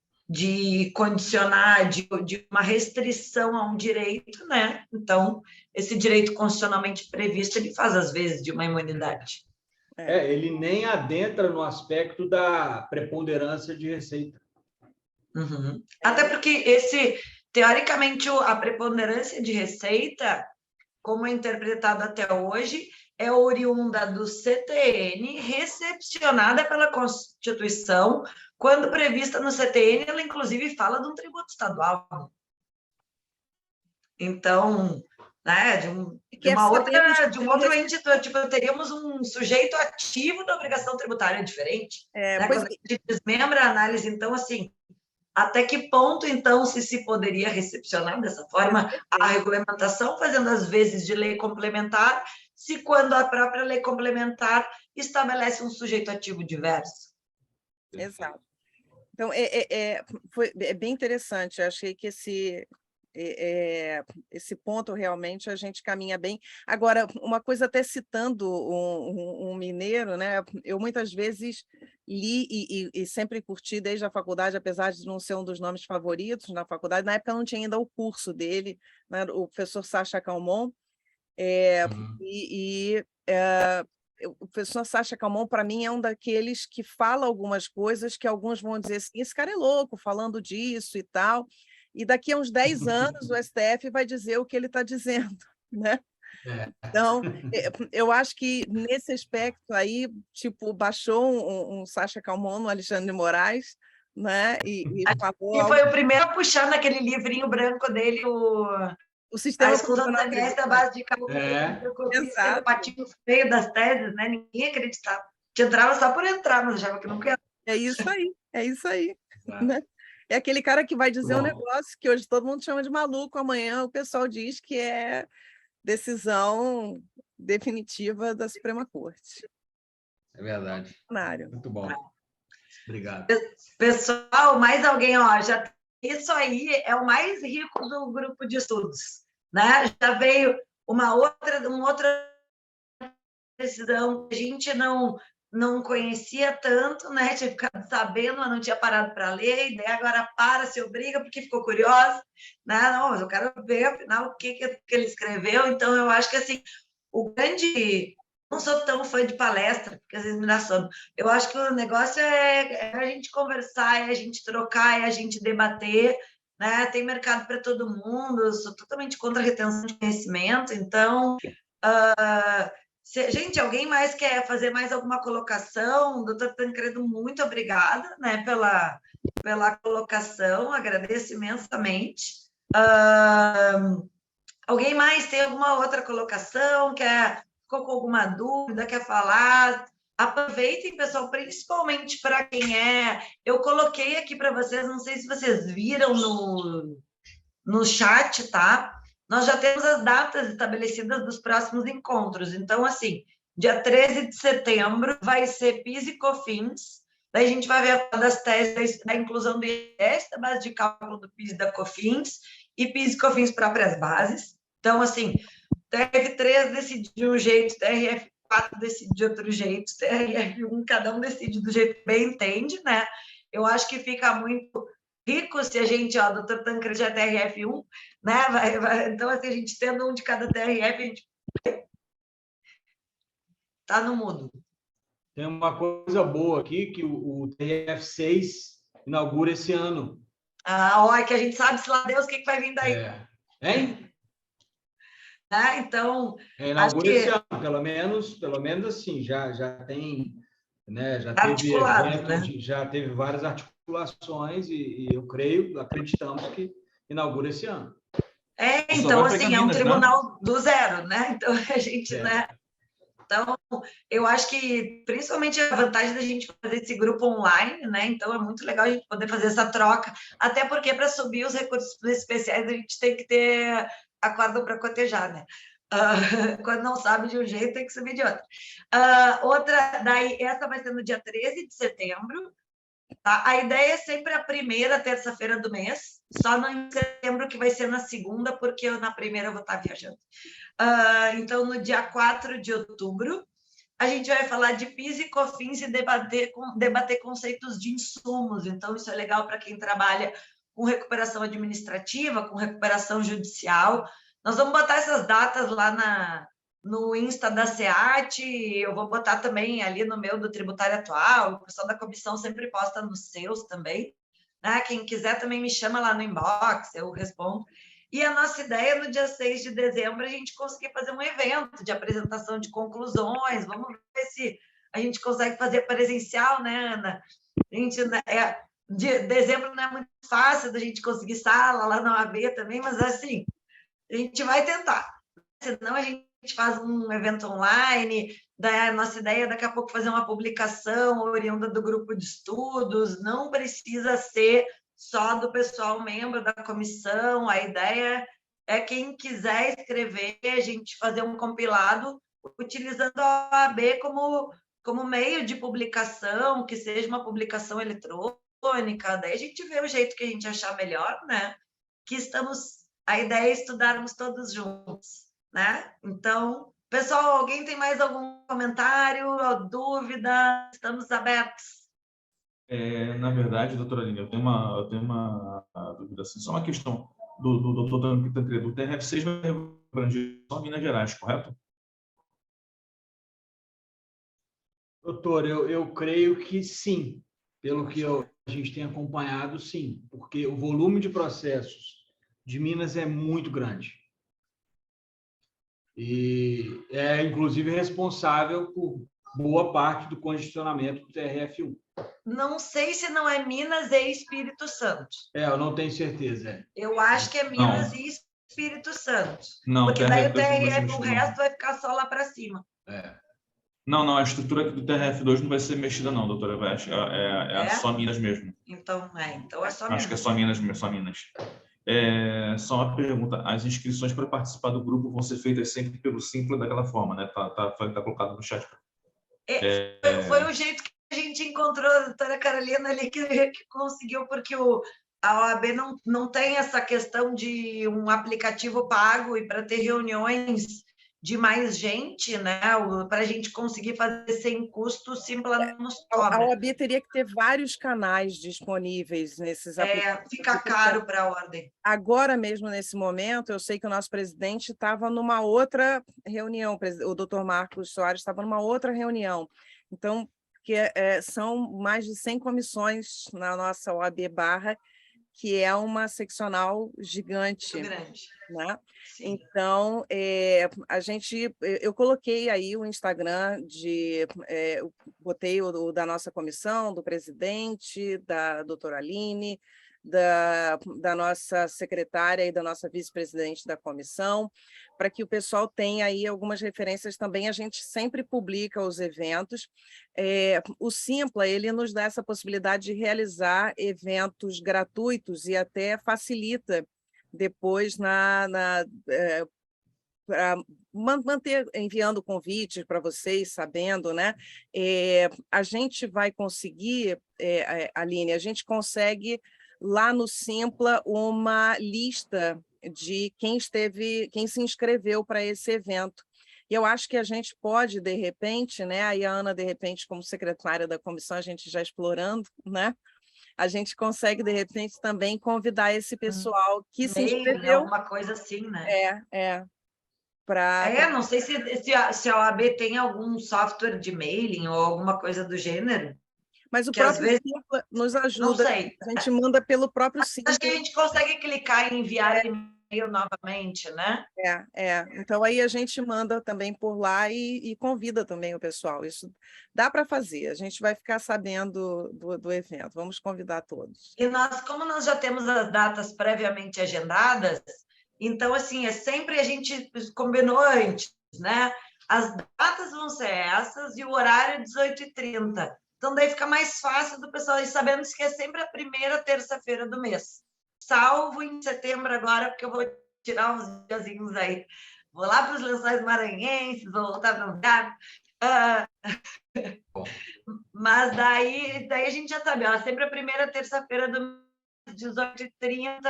condicionar, de uma restrição a um direito, né? Então, esse direito constitucionalmente previsto, ele faz, às vezes, de uma imunidade. Ele nem adentra no aspecto da preponderância de receita. Até porque teoricamente, a preponderância de receita, como é interpretado até hoje, é oriunda do CTN, recepcionada pela Constituição. Quando prevista no CTN, ela, inclusive, fala de um tributo estadual. Então, né, de um outro ente, tipo, teríamos um sujeito ativo da obrigação tributária diferente. Né? Quando a gente desmembra a análise, então, assim, até que ponto, então, se poderia recepcionar dessa forma a regulamentação, fazendo as vezes de lei complementar, se quando a própria lei complementar estabelece um sujeito ativo diverso? Exato. Então, é bem interessante. Eu achei que esse ponto realmente a gente caminha bem. Agora, uma coisa, até citando um mineiro, né? Eu muitas vezes li e sempre curti desde a faculdade, apesar de não ser um dos nomes favoritos na faculdade. Na época não tinha ainda o curso dele, né? O professor Sacha Calmon. O professor Sacha Calmon, para mim, é um daqueles que fala algumas coisas que alguns vão dizer assim, esse cara é louco falando disso e tal, e daqui a uns 10 anos o STF vai dizer o que ele está dizendo, né? Então, eu acho que nesse aspecto aí, tipo, baixou um Sacha Calmon no Alexandre de Moraes, né? E falou. E foi o primeiro a puxar naquele livrinho branco dele, o sistema a exclusão da tese da base de cálculo. Exato. O patinho feio das teses, né? Ninguém acreditava. Te entrava só por entrar, mas achava que nunca ia. É isso aí. Né? É aquele cara que vai dizer um negócio que hoje todo mundo chama de maluco, amanhã o pessoal diz que é decisão definitiva da Suprema Corte. É verdade. Muito bom. Obrigado. Pessoal, mais alguém, isso aí é o mais rico do grupo de estudos, né? Já veio uma outra decisão que a gente não conhecia tanto, né? Tinha ficado sabendo, mas não tinha parado para ler, e daí agora se obriga, porque ficou curiosa, né? Não, mas eu quero ver, afinal, o que ele escreveu. Então, eu acho que, assim, o grande... Não sou tão fã de palestra, porque às vezes me dá sono. Eu acho que o negócio é a gente conversar, é a gente trocar, é a gente debater, né? Tem mercado para todo mundo, eu sou totalmente contra a retenção de conhecimento, então... gente, alguém mais quer fazer mais alguma colocação? Doutor Tancredo, muito obrigada, né, pela colocação, agradeço imensamente. Alguém mais tem alguma outra colocação? Ficou com alguma dúvida, quer falar? Aproveitem, pessoal, principalmente para quem é... Eu coloquei aqui para vocês, não sei se vocês viram no chat, tá? Nós já temos as datas estabelecidas dos próximos encontros. Então, assim, dia 13 de setembro vai ser PIS e COFINS. Daí a gente vai ver das teses da inclusão do IES, da base de cálculo do PIS e da COFINS, e PIS e COFINS próprias bases. Então, assim, TRF3 decide de um jeito, TRF4 decide de outro jeito, TRF1, cada um decide do jeito que bem entende, né? Eu acho que fica muito rico se a gente, ó, doutor Tancredo já é TRF1, né? Então, assim, a gente tendo um de cada TRF, a gente tá no mudo. Tem uma coisa boa aqui, que o TRF6 inaugura esse ano. Ó, que a gente sabe, se lá Deus, o que vai vir daí. Hein? Né? Então, inaugura esse ano, pelo menos assim, já tem, né, já teve eventos, né? Já teve várias articulações e eu acreditamos que inaugura esse ano. Então, assim, é um tribunal do zero, né? Então, a gente, né? Então, eu acho que, principalmente, a vantagem da gente fazer esse grupo online, né? Então, é muito legal a gente poder fazer essa troca, até porque, para subir os recursos especiais, a gente tem que ter acordo para cotejar, né? Quando não sabe de um jeito, tem que subir de outro. Daí, essa vai ser no dia 13 de setembro. Tá? A ideia é sempre a primeira terça-feira do mês, só não em setembro, que vai ser na segunda, porque na primeira eu vou estar viajando. Então, no dia 4 de outubro, a gente vai falar de PIS e COFINS e debater conceitos de insumos. Então, isso é legal para quem trabalha com recuperação administrativa, com recuperação judicial. Nós vamos botar essas datas lá no Insta da SEAT, eu vou botar também ali no meu do Tributário Atual, o pessoal da comissão sempre posta nos seus também. Né? Quem quiser também me chama lá no inbox, eu respondo. E a nossa ideia, no dia 6 de dezembro, a gente conseguir fazer um evento de apresentação de conclusões. Vamos ver se a gente consegue fazer presencial, né, Ana? Dezembro não é muito fácil da gente conseguir sala lá na OAB também, mas assim, a gente vai tentar. Senão a gente faz um evento online. A nossa ideia é daqui a pouco fazer uma publicação oriunda do grupo de estudos. Não precisa ser só do pessoal membro da comissão. A ideia é quem quiser escrever, a gente fazer um compilado utilizando a OAB como meio de publicação, que seja uma publicação eletrônica. Daí a gente vê o jeito que a gente achar melhor, né? A ideia é estudarmos todos juntos, né? Então, pessoal, alguém tem mais algum comentário ou dúvida? Estamos abertos. Na verdade, doutora Aline, eu tenho uma dúvida assim, só uma questão do doutor Tancredo. O TRF6 vai abranger só Minas Gerais, correto? Doutor, eu creio que sim, pelo que a gente tem acompanhado, sim, porque o volume de processos de Minas é muito grande. E é, inclusive, responsável por boa parte do congestionamento do TRF1. Não sei se não é Minas e Espírito Santo. Eu não tenho certeza. Eu acho que é Minas e Espírito Santo. Não, porque daí o TRF, o resto vai ficar só lá para cima. Não, a estrutura do TRF2 não vai ser mexida, não, doutora. É só Minas mesmo. Então é só Minas. Acho que é só Minas mesmo, só Minas. Só uma pergunta: as inscrições para participar do grupo vão ser feitas sempre pelo Simpla daquela forma, né? Tá colocado no chat. Foi o jeito que a gente encontrou a doutora Carolina ali que conseguiu, porque a OAB não tem essa questão de um aplicativo pago, e para ter reuniões de mais gente, né? Para a gente conseguir fazer sem custo, o Simpla nos cobra. A OAB teria que ter vários canais disponíveis nesses aplicativos. Fica caro para a ordem. Agora mesmo, nesse momento, eu sei que o nosso presidente estava numa outra reunião, o doutor Marcos Soares estava numa outra reunião. Então, são mais de 100 comissões na nossa OAB Barra, que é uma seccional gigante. Muito grande. Né? Então, eu coloquei aí o Instagram, botei o da nossa comissão, do presidente, da doutora Aline, da nossa secretária e da nossa vice-presidente da comissão, para que o pessoal tenha aí algumas referências também. A gente sempre publica os eventos. O Simpla, ele nos dá essa possibilidade de realizar eventos gratuitos e até facilita depois para manter enviando convites para vocês, sabendo, né? A gente vai conseguir, Aline, a gente consegue lá no Simpla uma lista de quem se inscreveu para esse evento. E eu acho que a gente pode, de repente, né? Aí a Ana, de repente, como secretária da comissão, a gente já explorando, né? A gente consegue, de repente, também convidar esse pessoal que se inscreveu. Alguma coisa assim, né? Pra... Não sei se a OAB tem algum software de mailing ou alguma coisa do gênero. Mas o que às próprio vezes Simpla nos ajuda. Não sei. A gente manda pelo próprio Simpla. Acho que a gente consegue clicar e enviar e-mail novamente, né? Então, aí a gente manda também por lá e convida também o pessoal. Isso dá para fazer. A gente vai ficar sabendo do evento. Vamos convidar todos. E como nós já temos as datas previamente agendadas, então, assim, sempre a gente combinou antes, né? As datas vão ser essas e o horário 18h30. Então, daí fica mais fácil do pessoal ir sabendo que é sempre a primeira terça-feira do mês. Salvo em setembro agora, porque eu vou tirar uns diazinhos aí. Vou lá para os Lençóis Maranhenses, vou voltar para o lugar. Mas daí a gente já sabe, sempre a primeira terça-feira do mês, 18h30,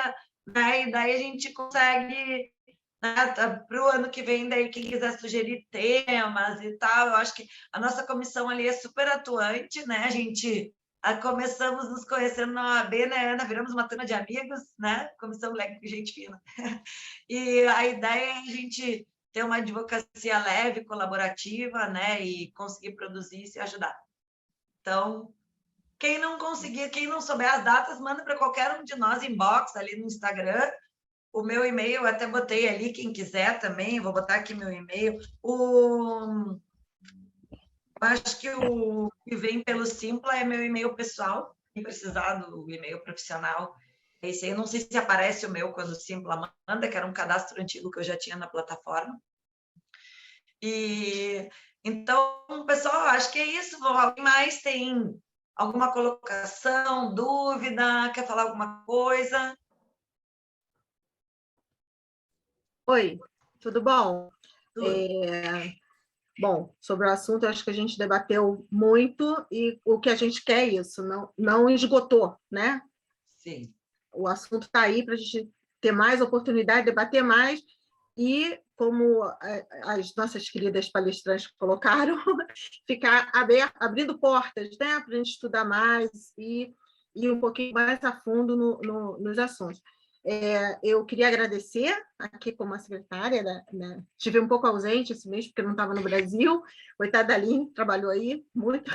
né? E daí a gente consegue... para o ano que vem, daí quem quiser sugerir temas e tal, eu acho que a nossa comissão ali é super atuante, né? A gente começamos nos conhecendo na OAB, né, Ana? Viramos uma turma de amigos, né? Comissão leve, gente fina. E a ideia é a gente ter uma advocacia leve, colaborativa, né? E conseguir produzir e se ajudar. Então, quem não conseguir, quem não souber as datas, manda para qualquer um de nós inbox ali no Instagram. O meu e-mail, eu até botei ali, quem quiser também, vou botar aqui meu e-mail. Acho que o que vem pelo Simpla é meu e-mail pessoal, se precisar do e-mail profissional. Esse aí, eu não sei se aparece o meu quando o Simpla manda, que era um cadastro antigo que eu já tinha na plataforma. Então, pessoal, acho que é isso. Alguém mais tem alguma colocação, dúvida, quer falar alguma coisa? Oi, tudo bom? Tudo. Bom, sobre o assunto, acho que a gente debateu muito e o que a gente quer é isso, não esgotou, né? Sim. O assunto está aí para a gente ter mais oportunidade, debater mais e, como as nossas queridas palestrantes colocaram, ficar abrindo portas, né? Para a gente estudar mais e ir um pouquinho mais a fundo nos assuntos. Eu queria agradecer aqui como a secretária, estive um pouco ausente esse mês, porque não estava no Brasil, coitada da Aline, trabalhou aí muito,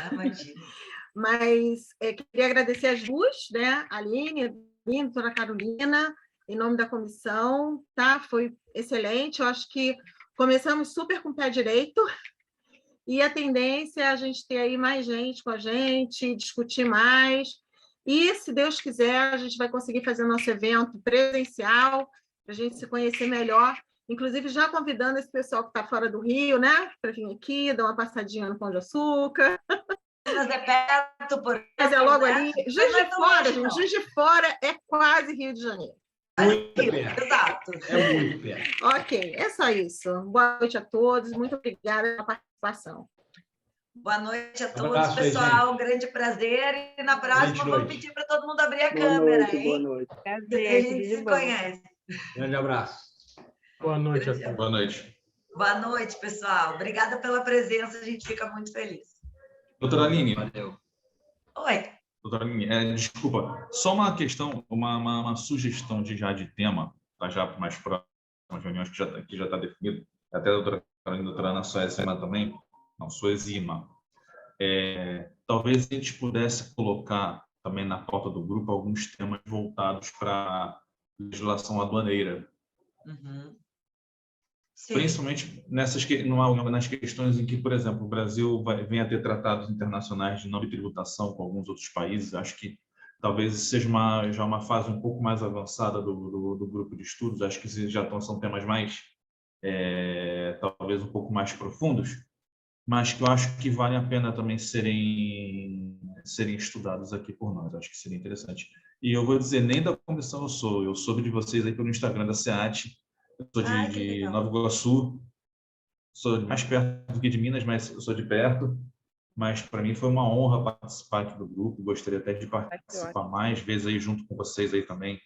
mas queria agradecer as duas, né? A Aline, a doutora Carolina, em nome da comissão, tá? Foi excelente, eu acho que começamos super com o pé direito, e a tendência é a gente ter aí mais gente com a gente, discutir mais. E, se Deus quiser, a gente vai conseguir fazer o nosso evento presencial, para a gente se conhecer melhor, inclusive já convidando esse pessoal que está fora do Rio, né? Para vir aqui, dar uma passadinha no Pão de Açúcar. Mas é perto, por Mas é logo ali. Juiz de Fora, gente. Juiz de Fora é quase Rio de Janeiro. Muito perto. Exato. É muito perto. Ok, é só isso. Boa noite a todos, muito obrigada pela participação. Boa noite a todos, abraço, pessoal. Um grande prazer. E na próxima, vou pedir para todo mundo abrir a câmera, hein? Boa noite. Prazer, a gente se conhece. Grande abraço. Boa noite a todos. Boa noite. Boa noite, pessoal. Obrigada pela presença, a gente fica muito feliz. Doutora Aline. Valeu. Oi. Doutora Aline, desculpa, só uma questão, uma sugestão de tema, tá, já para mais próximas reuniões que já está definido, até a doutora Carolina, a doutora Ana Suezima também, não, Suezima. Talvez a gente pudesse colocar também na pauta do grupo alguns temas voltados para a legislação aduaneira. Uhum. Principalmente nas questões em que, por exemplo, o Brasil vem a ter tratados internacionais de não tributação com alguns outros países. Acho que talvez seja já uma fase um pouco mais avançada do grupo de estudos. Acho que são temas mais, talvez um pouco mais profundos, mas que eu acho que vale a pena também serem estudados aqui por nós. Acho que seria interessante. E eu vou dizer, nem da comissão eu soube de vocês aí pelo Instagram da SEAT, eu sou de Nova Iguaçu, sou mais perto do que de Minas, mas eu sou de perto. Mas para mim foi uma honra participar aqui do grupo, gostaria até de participar mais vezes aí junto com vocês aí também,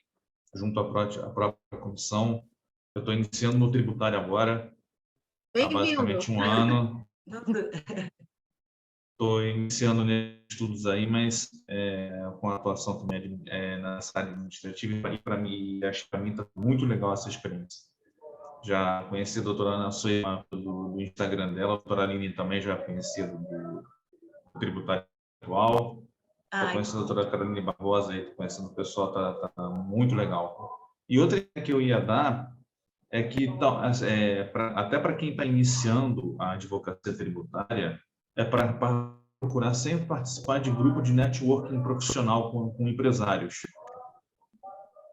junto à própria comissão. Eu estou iniciando no tributário agora, há basicamente um ano. Estou iniciando nesses estudos aí, mas com a atuação também nessa área administrativa, e para mim, acho que para mim está muito legal essa experiência. Já conheci a doutora Ana Soima do Instagram dela, a doutora Aline também já conhecia do tributário atual. Estou conhecendo a doutora Caroline Barbosa, estou conhecendo o pessoal, está muito legal. E outra que eu ia dar é que, até para quem está iniciando a advocacia tributária, para procurar sempre participar de grupo de networking profissional com empresários.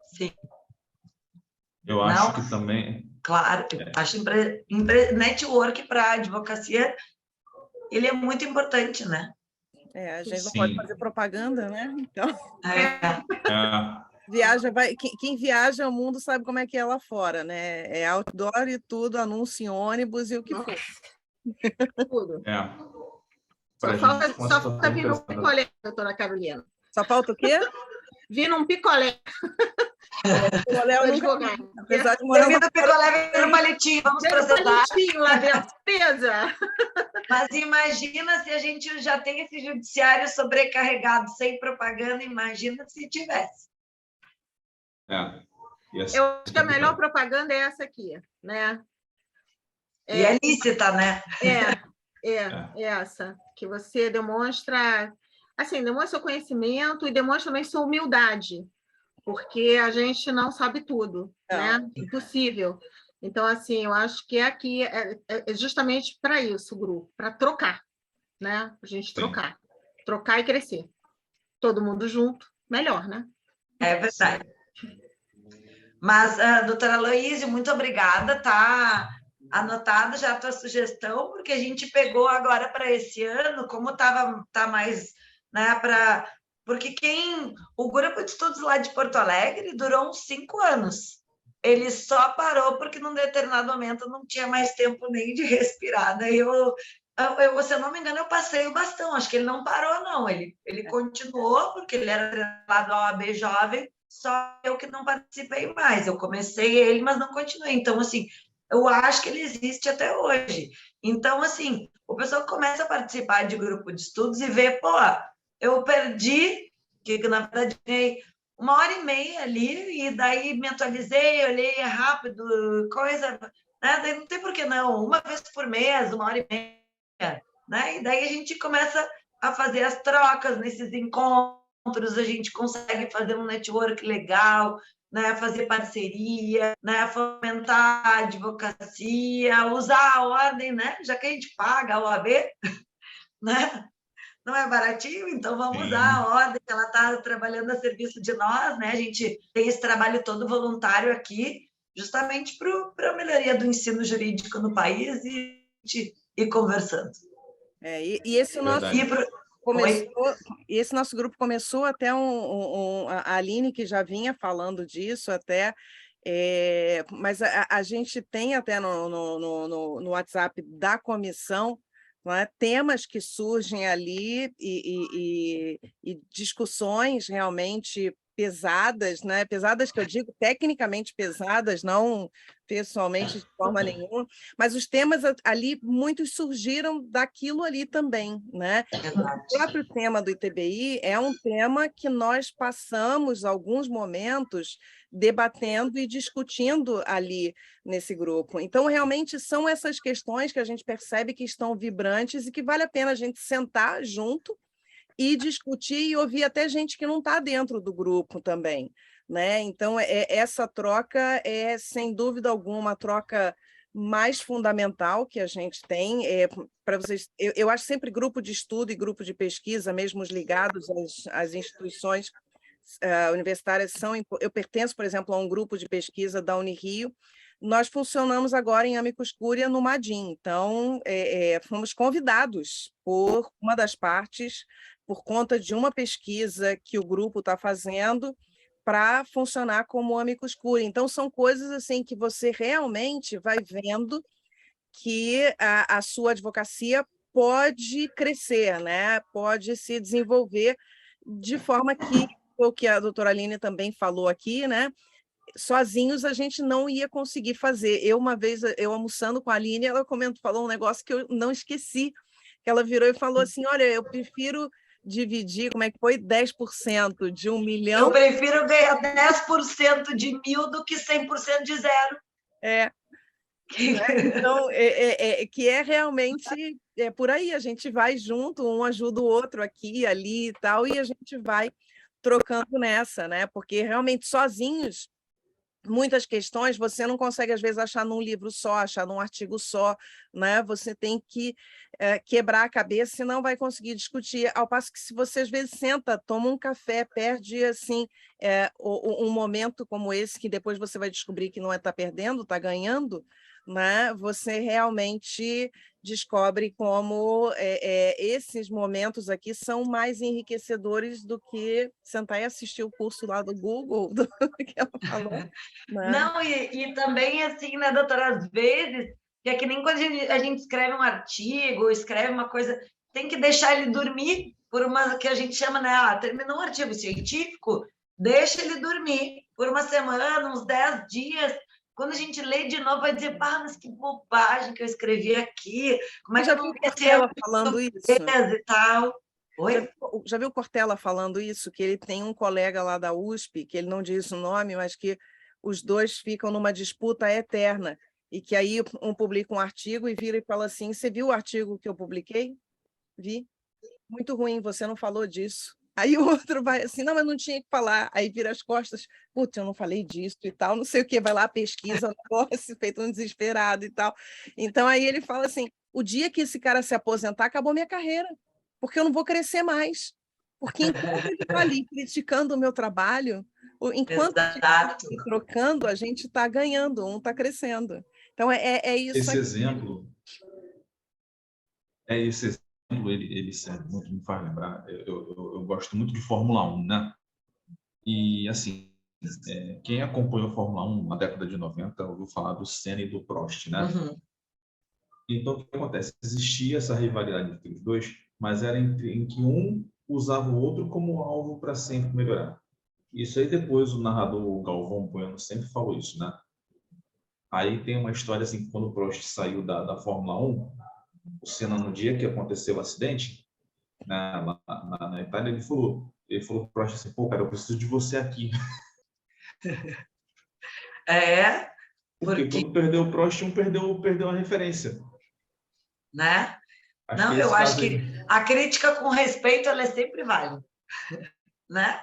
Sim. Eu acho que também... Claro, acho network para advocacia, ele é muito importante, né? A gente não pode fazer propaganda, né? Então, quem viaja ao mundo sabe como é que é lá fora, né? É outdoor e tudo, anúncio em ônibus e o que for. Tudo. Só falta vir num picolé, doutora Carolina. Só falta o quê? Vir num picolé. Picolé eu nunca vi. Apesar de morar no picolé, vem no palitinho, vamos processar. Palitinho lá dentro, certeza. Mas imagina se a gente já tem esse judiciário sobrecarregado, sem propaganda, imagina se tivesse. Eu acho que a melhor propaganda é essa aqui, né? E é lícita, né? Essa, que você demonstra, assim, demonstra seu conhecimento e demonstra também sua humildade, porque a gente não sabe tudo, né? Impossível. Então, assim, eu acho que aqui é justamente para isso o grupo, para trocar, né? A gente trocar e crescer. Todo mundo junto, melhor, né? É verdade. Mas, doutora Aloísio, muito obrigada, tá anotada já a tua sugestão, porque a gente pegou agora para esse ano, como tá mais, né, porque o grupo de estudos lá de Porto Alegre durou uns 5 anos. Ele só parou porque, num determinado momento, não tinha mais tempo nem de respirar. Daí se eu não me engano, eu passei o bastão. Acho que ele não parou, não. Ele continuou, porque ele era treinado ao AB Jovem, só eu que não participei mais. Eu comecei ele, mas não continuei. Então, assim, eu acho que ele existe até hoje. Então, assim, o pessoal começa a participar de grupo de estudos e vê, eu perdi, que na verdade ganhei 1h30 ali, e daí me atualizei, olhei rápido, coisa, né? Daí não tem por que não, uma vez por mês, 1h30, né? E daí a gente começa a fazer as trocas nesses encontros, a gente consegue fazer um network legal, né? Fazer parceria, né? Fomentar a advocacia, usar a ordem, né? Já que a gente paga a OAB, né? Não é baratinho, então vamos usar a ordem, que ela está trabalhando a serviço de nós, né? A gente tem esse trabalho todo voluntário aqui, justamente para a melhoria do ensino jurídico no país e ir conversando. E esse nosso grupo começou até a Aline, que já vinha falando disso até, mas a gente tem até no WhatsApp da comissão, não é? Temas que surgem ali e discussões realmente pesadas, né? Pesadas que eu digo tecnicamente pesadas, não pessoalmente de forma nenhuma, mas os temas ali, muitos surgiram daquilo ali também, né? O próprio tema do ITBI é um tema que nós passamos alguns momentos debatendo e discutindo ali nesse grupo. Então, realmente, são essas questões que a gente percebe que estão vibrantes e que vale a pena a gente sentar junto e discutir e ouvir até gente que não está dentro do grupo também, né? Então, essa troca é, sem dúvida alguma, a troca mais fundamental que a gente tem. Para vocês, eu acho sempre grupo de estudo e grupo de pesquisa, mesmo os ligados às instituições, universitárias são... Eu pertenço, por exemplo, a um grupo de pesquisa da Unirio. Nós funcionamos agora em amicus curiae no Madim. Então, fomos convidados por uma das partes, por conta de uma pesquisa que o grupo está fazendo, para funcionar como amicus curiae. Então, são coisas assim que você realmente vai vendo que a sua advocacia pode crescer, né? Pode se desenvolver de forma que, o que a doutora Aline também falou aqui, né? Sozinhos a gente não ia conseguir fazer. Uma vez, eu almoçando com a Aline, ela falou um negócio que eu não esqueci, que ela virou e falou assim, olha, eu prefiro dividir, como é que foi? 10% de 1 milhão. Eu prefiro ganhar 10% de 1.000 do que 100% de zero. Então, que é realmente por aí, a gente vai junto, um ajuda o outro aqui, ali e tal, e a gente vai trocando nessa, né? Porque realmente sozinhos, muitas questões você não consegue, às vezes, achar num livro só, achar num artigo só, né? Você tem que quebrar a cabeça, senão vai conseguir discutir. Ao passo que, se você, às vezes, senta, toma um café, perde assim, um momento como esse, que depois você vai descobrir que não está perdendo, está ganhando, né? Você realmente descobre como esses momentos aqui são mais enriquecedores do que sentar e assistir o curso lá do Google, que ela falou. Né? Não, e também, assim, né, doutora, às vezes, que é que nem quando a gente escreve um artigo, escreve uma coisa, tem que deixar ele dormir por uma, que a gente chama, né, terminou um artigo científico, deixa ele dormir por uma semana, uns 10 dias. Quando a gente lê de novo, vai dizer, mas que bobagem que eu escrevi aqui, como é que eu não vi ela falando isso? E tal. Oi? Já viu Cortella falando isso? Que ele tem um colega lá da USP, que ele não diz o nome, mas que os dois ficam numa disputa eterna, e que aí um publica um artigo e vira e fala assim, você viu o artigo que eu publiquei? Vi. Muito ruim, você não falou disso. Aí o outro vai assim, não, mas não tinha que falar. Aí vira as costas, putz, eu não falei disso e tal, não sei o quê, vai lá, pesquisa, negócio, feito um desesperado e tal. Então aí ele fala assim, o dia que esse cara se aposentar, acabou minha carreira, porque eu não vou crescer mais. Porque enquanto ele está ali criticando o meu trabalho, enquanto a gente está trocando, a gente está ganhando, um está crescendo. Então é isso. Esse exemplo, ele serve muito, me faz lembrar, eu gosto muito de Fórmula 1, né? E, assim, quem acompanhou a Fórmula 1 na década de 90 ouviu falar do Senna e do Prost, né? Uhum. Então, o que acontece? Existia essa rivalidade entre os dois, mas era em que um usava o outro como alvo para sempre melhorar. Isso aí depois o narrador Galvão Bueno sempre falou isso, né? Aí tem uma história assim, que quando o Prost saiu da Fórmula 1, o Senna, no dia que aconteceu o acidente, né, lá na Itália, ele falou pro Prost assim, pô, cara, eu preciso de você aqui. Porque quando perdeu o Prost, um perdeu a referência. Né? Não, eu acho que a crítica com respeito, ela é sempre válida. Né?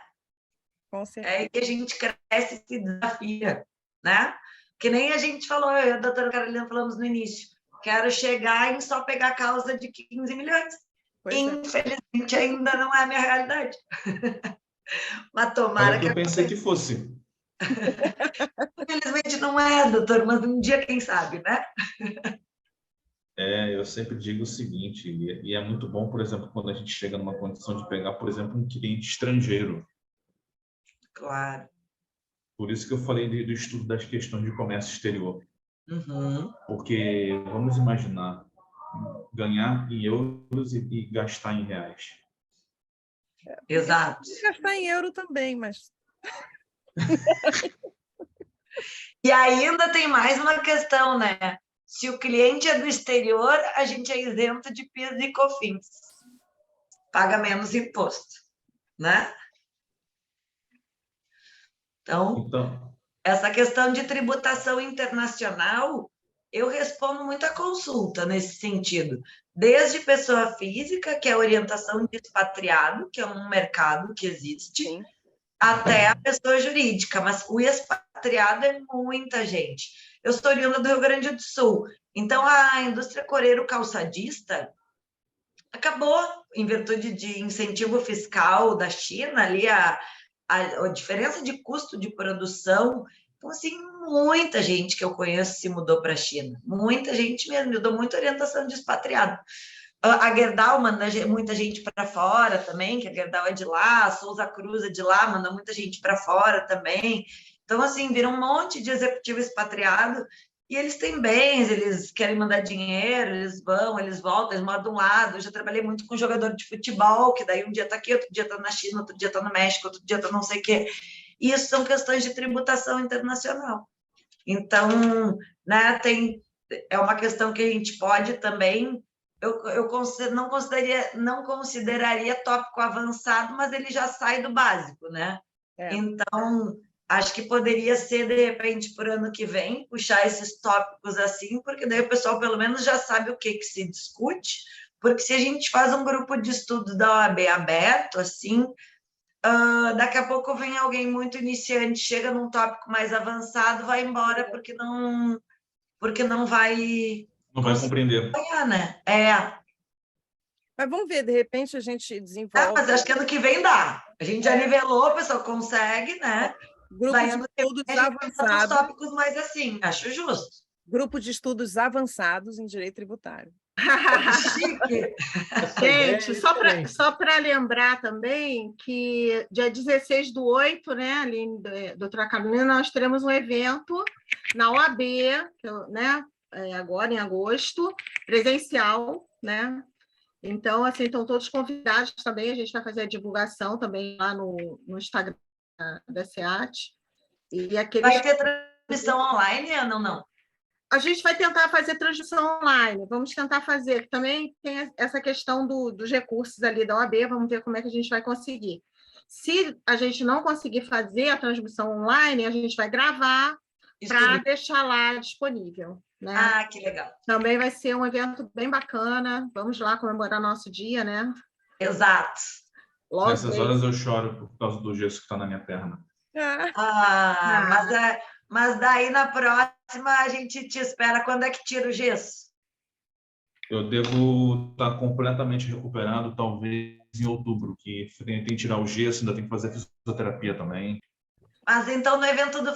Com certeza. É que a gente cresce e se desafia, né? Que nem a gente falou, eu e a doutora Carolina falamos no início, quero chegar em só pegar a causa de 15 milhões. Infelizmente, ainda não é a minha realidade. Mas tomara que eu pensei que fosse. Infelizmente não é, doutor, mas um dia, quem sabe, né? Eu sempre digo o seguinte, e é muito bom, por exemplo, quando a gente chega numa condição de pegar, por exemplo, um cliente estrangeiro. Claro. Por isso que eu falei do estudo das questões de comércio exterior. Uhum. Porque, vamos imaginar, ganhar em euros e gastar em reais. Exato. Gastar em euro também, mas... E ainda tem mais uma questão, né? Se o cliente é do exterior, a gente é isento de PIS e COFINS. Paga menos imposto, né? Então, essa questão de tributação internacional, eu respondo muita consulta nesse sentido. Desde pessoa física, que é a orientação de expatriado, que é um mercado que existe, sim, até a pessoa jurídica. Mas o expatriado é muita gente. Eu sou oriunda do Rio Grande do Sul. Então, a indústria coreiro-calçadista acabou, em virtude de incentivo fiscal da China, ali a diferença de custo de produção. Então, assim, muita gente que eu conheço se mudou para a China. Muita gente mesmo. Eu dou muita orientação de expatriado. A Gerdau manda muita gente para fora também, que a Gerdau é de lá, a Souza Cruz é de lá, manda muita gente para fora também. Então, assim, vira um monte de executivo expatriado e eles têm bens, eles querem mandar dinheiro, eles vão, eles voltam, eles moram de um lado. Eu já trabalhei muito com jogador de futebol, que daí um dia está aqui, outro dia está na China, outro dia está no México, outro dia está não sei o quê. E isso são questões de tributação internacional. Então, né, é uma questão que a gente pode também... Eu não consideraria tópico avançado, mas ele já sai do básico, né? Então, acho que poderia ser, de repente, por ano que vem, puxar esses tópicos assim, porque daí o pessoal, pelo menos, já sabe o que se discute, porque se a gente faz um grupo de estudo da OAB aberto, assim, daqui a pouco vem alguém muito iniciante, chega num tópico mais avançado, vai embora, porque não vai... Não vai compreender. Né? Mas vamos ver, de repente a gente desenvolve... mas acho que ano que vem dá. A gente já nivelou, a pessoa consegue, né? Grupo de estudos avançados. Os tópicos mais assim, acho justo. Grupo de estudos avançados em direito tributário. Chique. Gente, só para lembrar também que dia 16/8, né, Aline, doutora Carolina, nós teremos um evento na OAB, né, agora em agosto, presencial, né? Então, assim, estão todos convidados também, a gente vai fazer a divulgação também lá no Instagram da SEAT. Vai ter transmissão online, Ana, ou não? A gente vai tentar fazer transmissão online, vamos tentar fazer. Também tem essa questão dos recursos ali da OAB, vamos ver como é que a gente vai conseguir. Se a gente não conseguir fazer a transmissão online, a gente vai gravar para deixar lá disponível. Né? Ah, que legal. Também vai ser um evento bem bacana, vamos lá comemorar nosso dia, né? Exato. Logo nessas horas eu choro por causa do gesso que está na minha perna. Mas daí na próxima a gente te espera. Quando é que tira o gesso? Eu devo estar completamente recuperado, talvez em outubro, que tem que tirar o gesso, ainda tem que fazer fisioterapia também. Mas então no evento do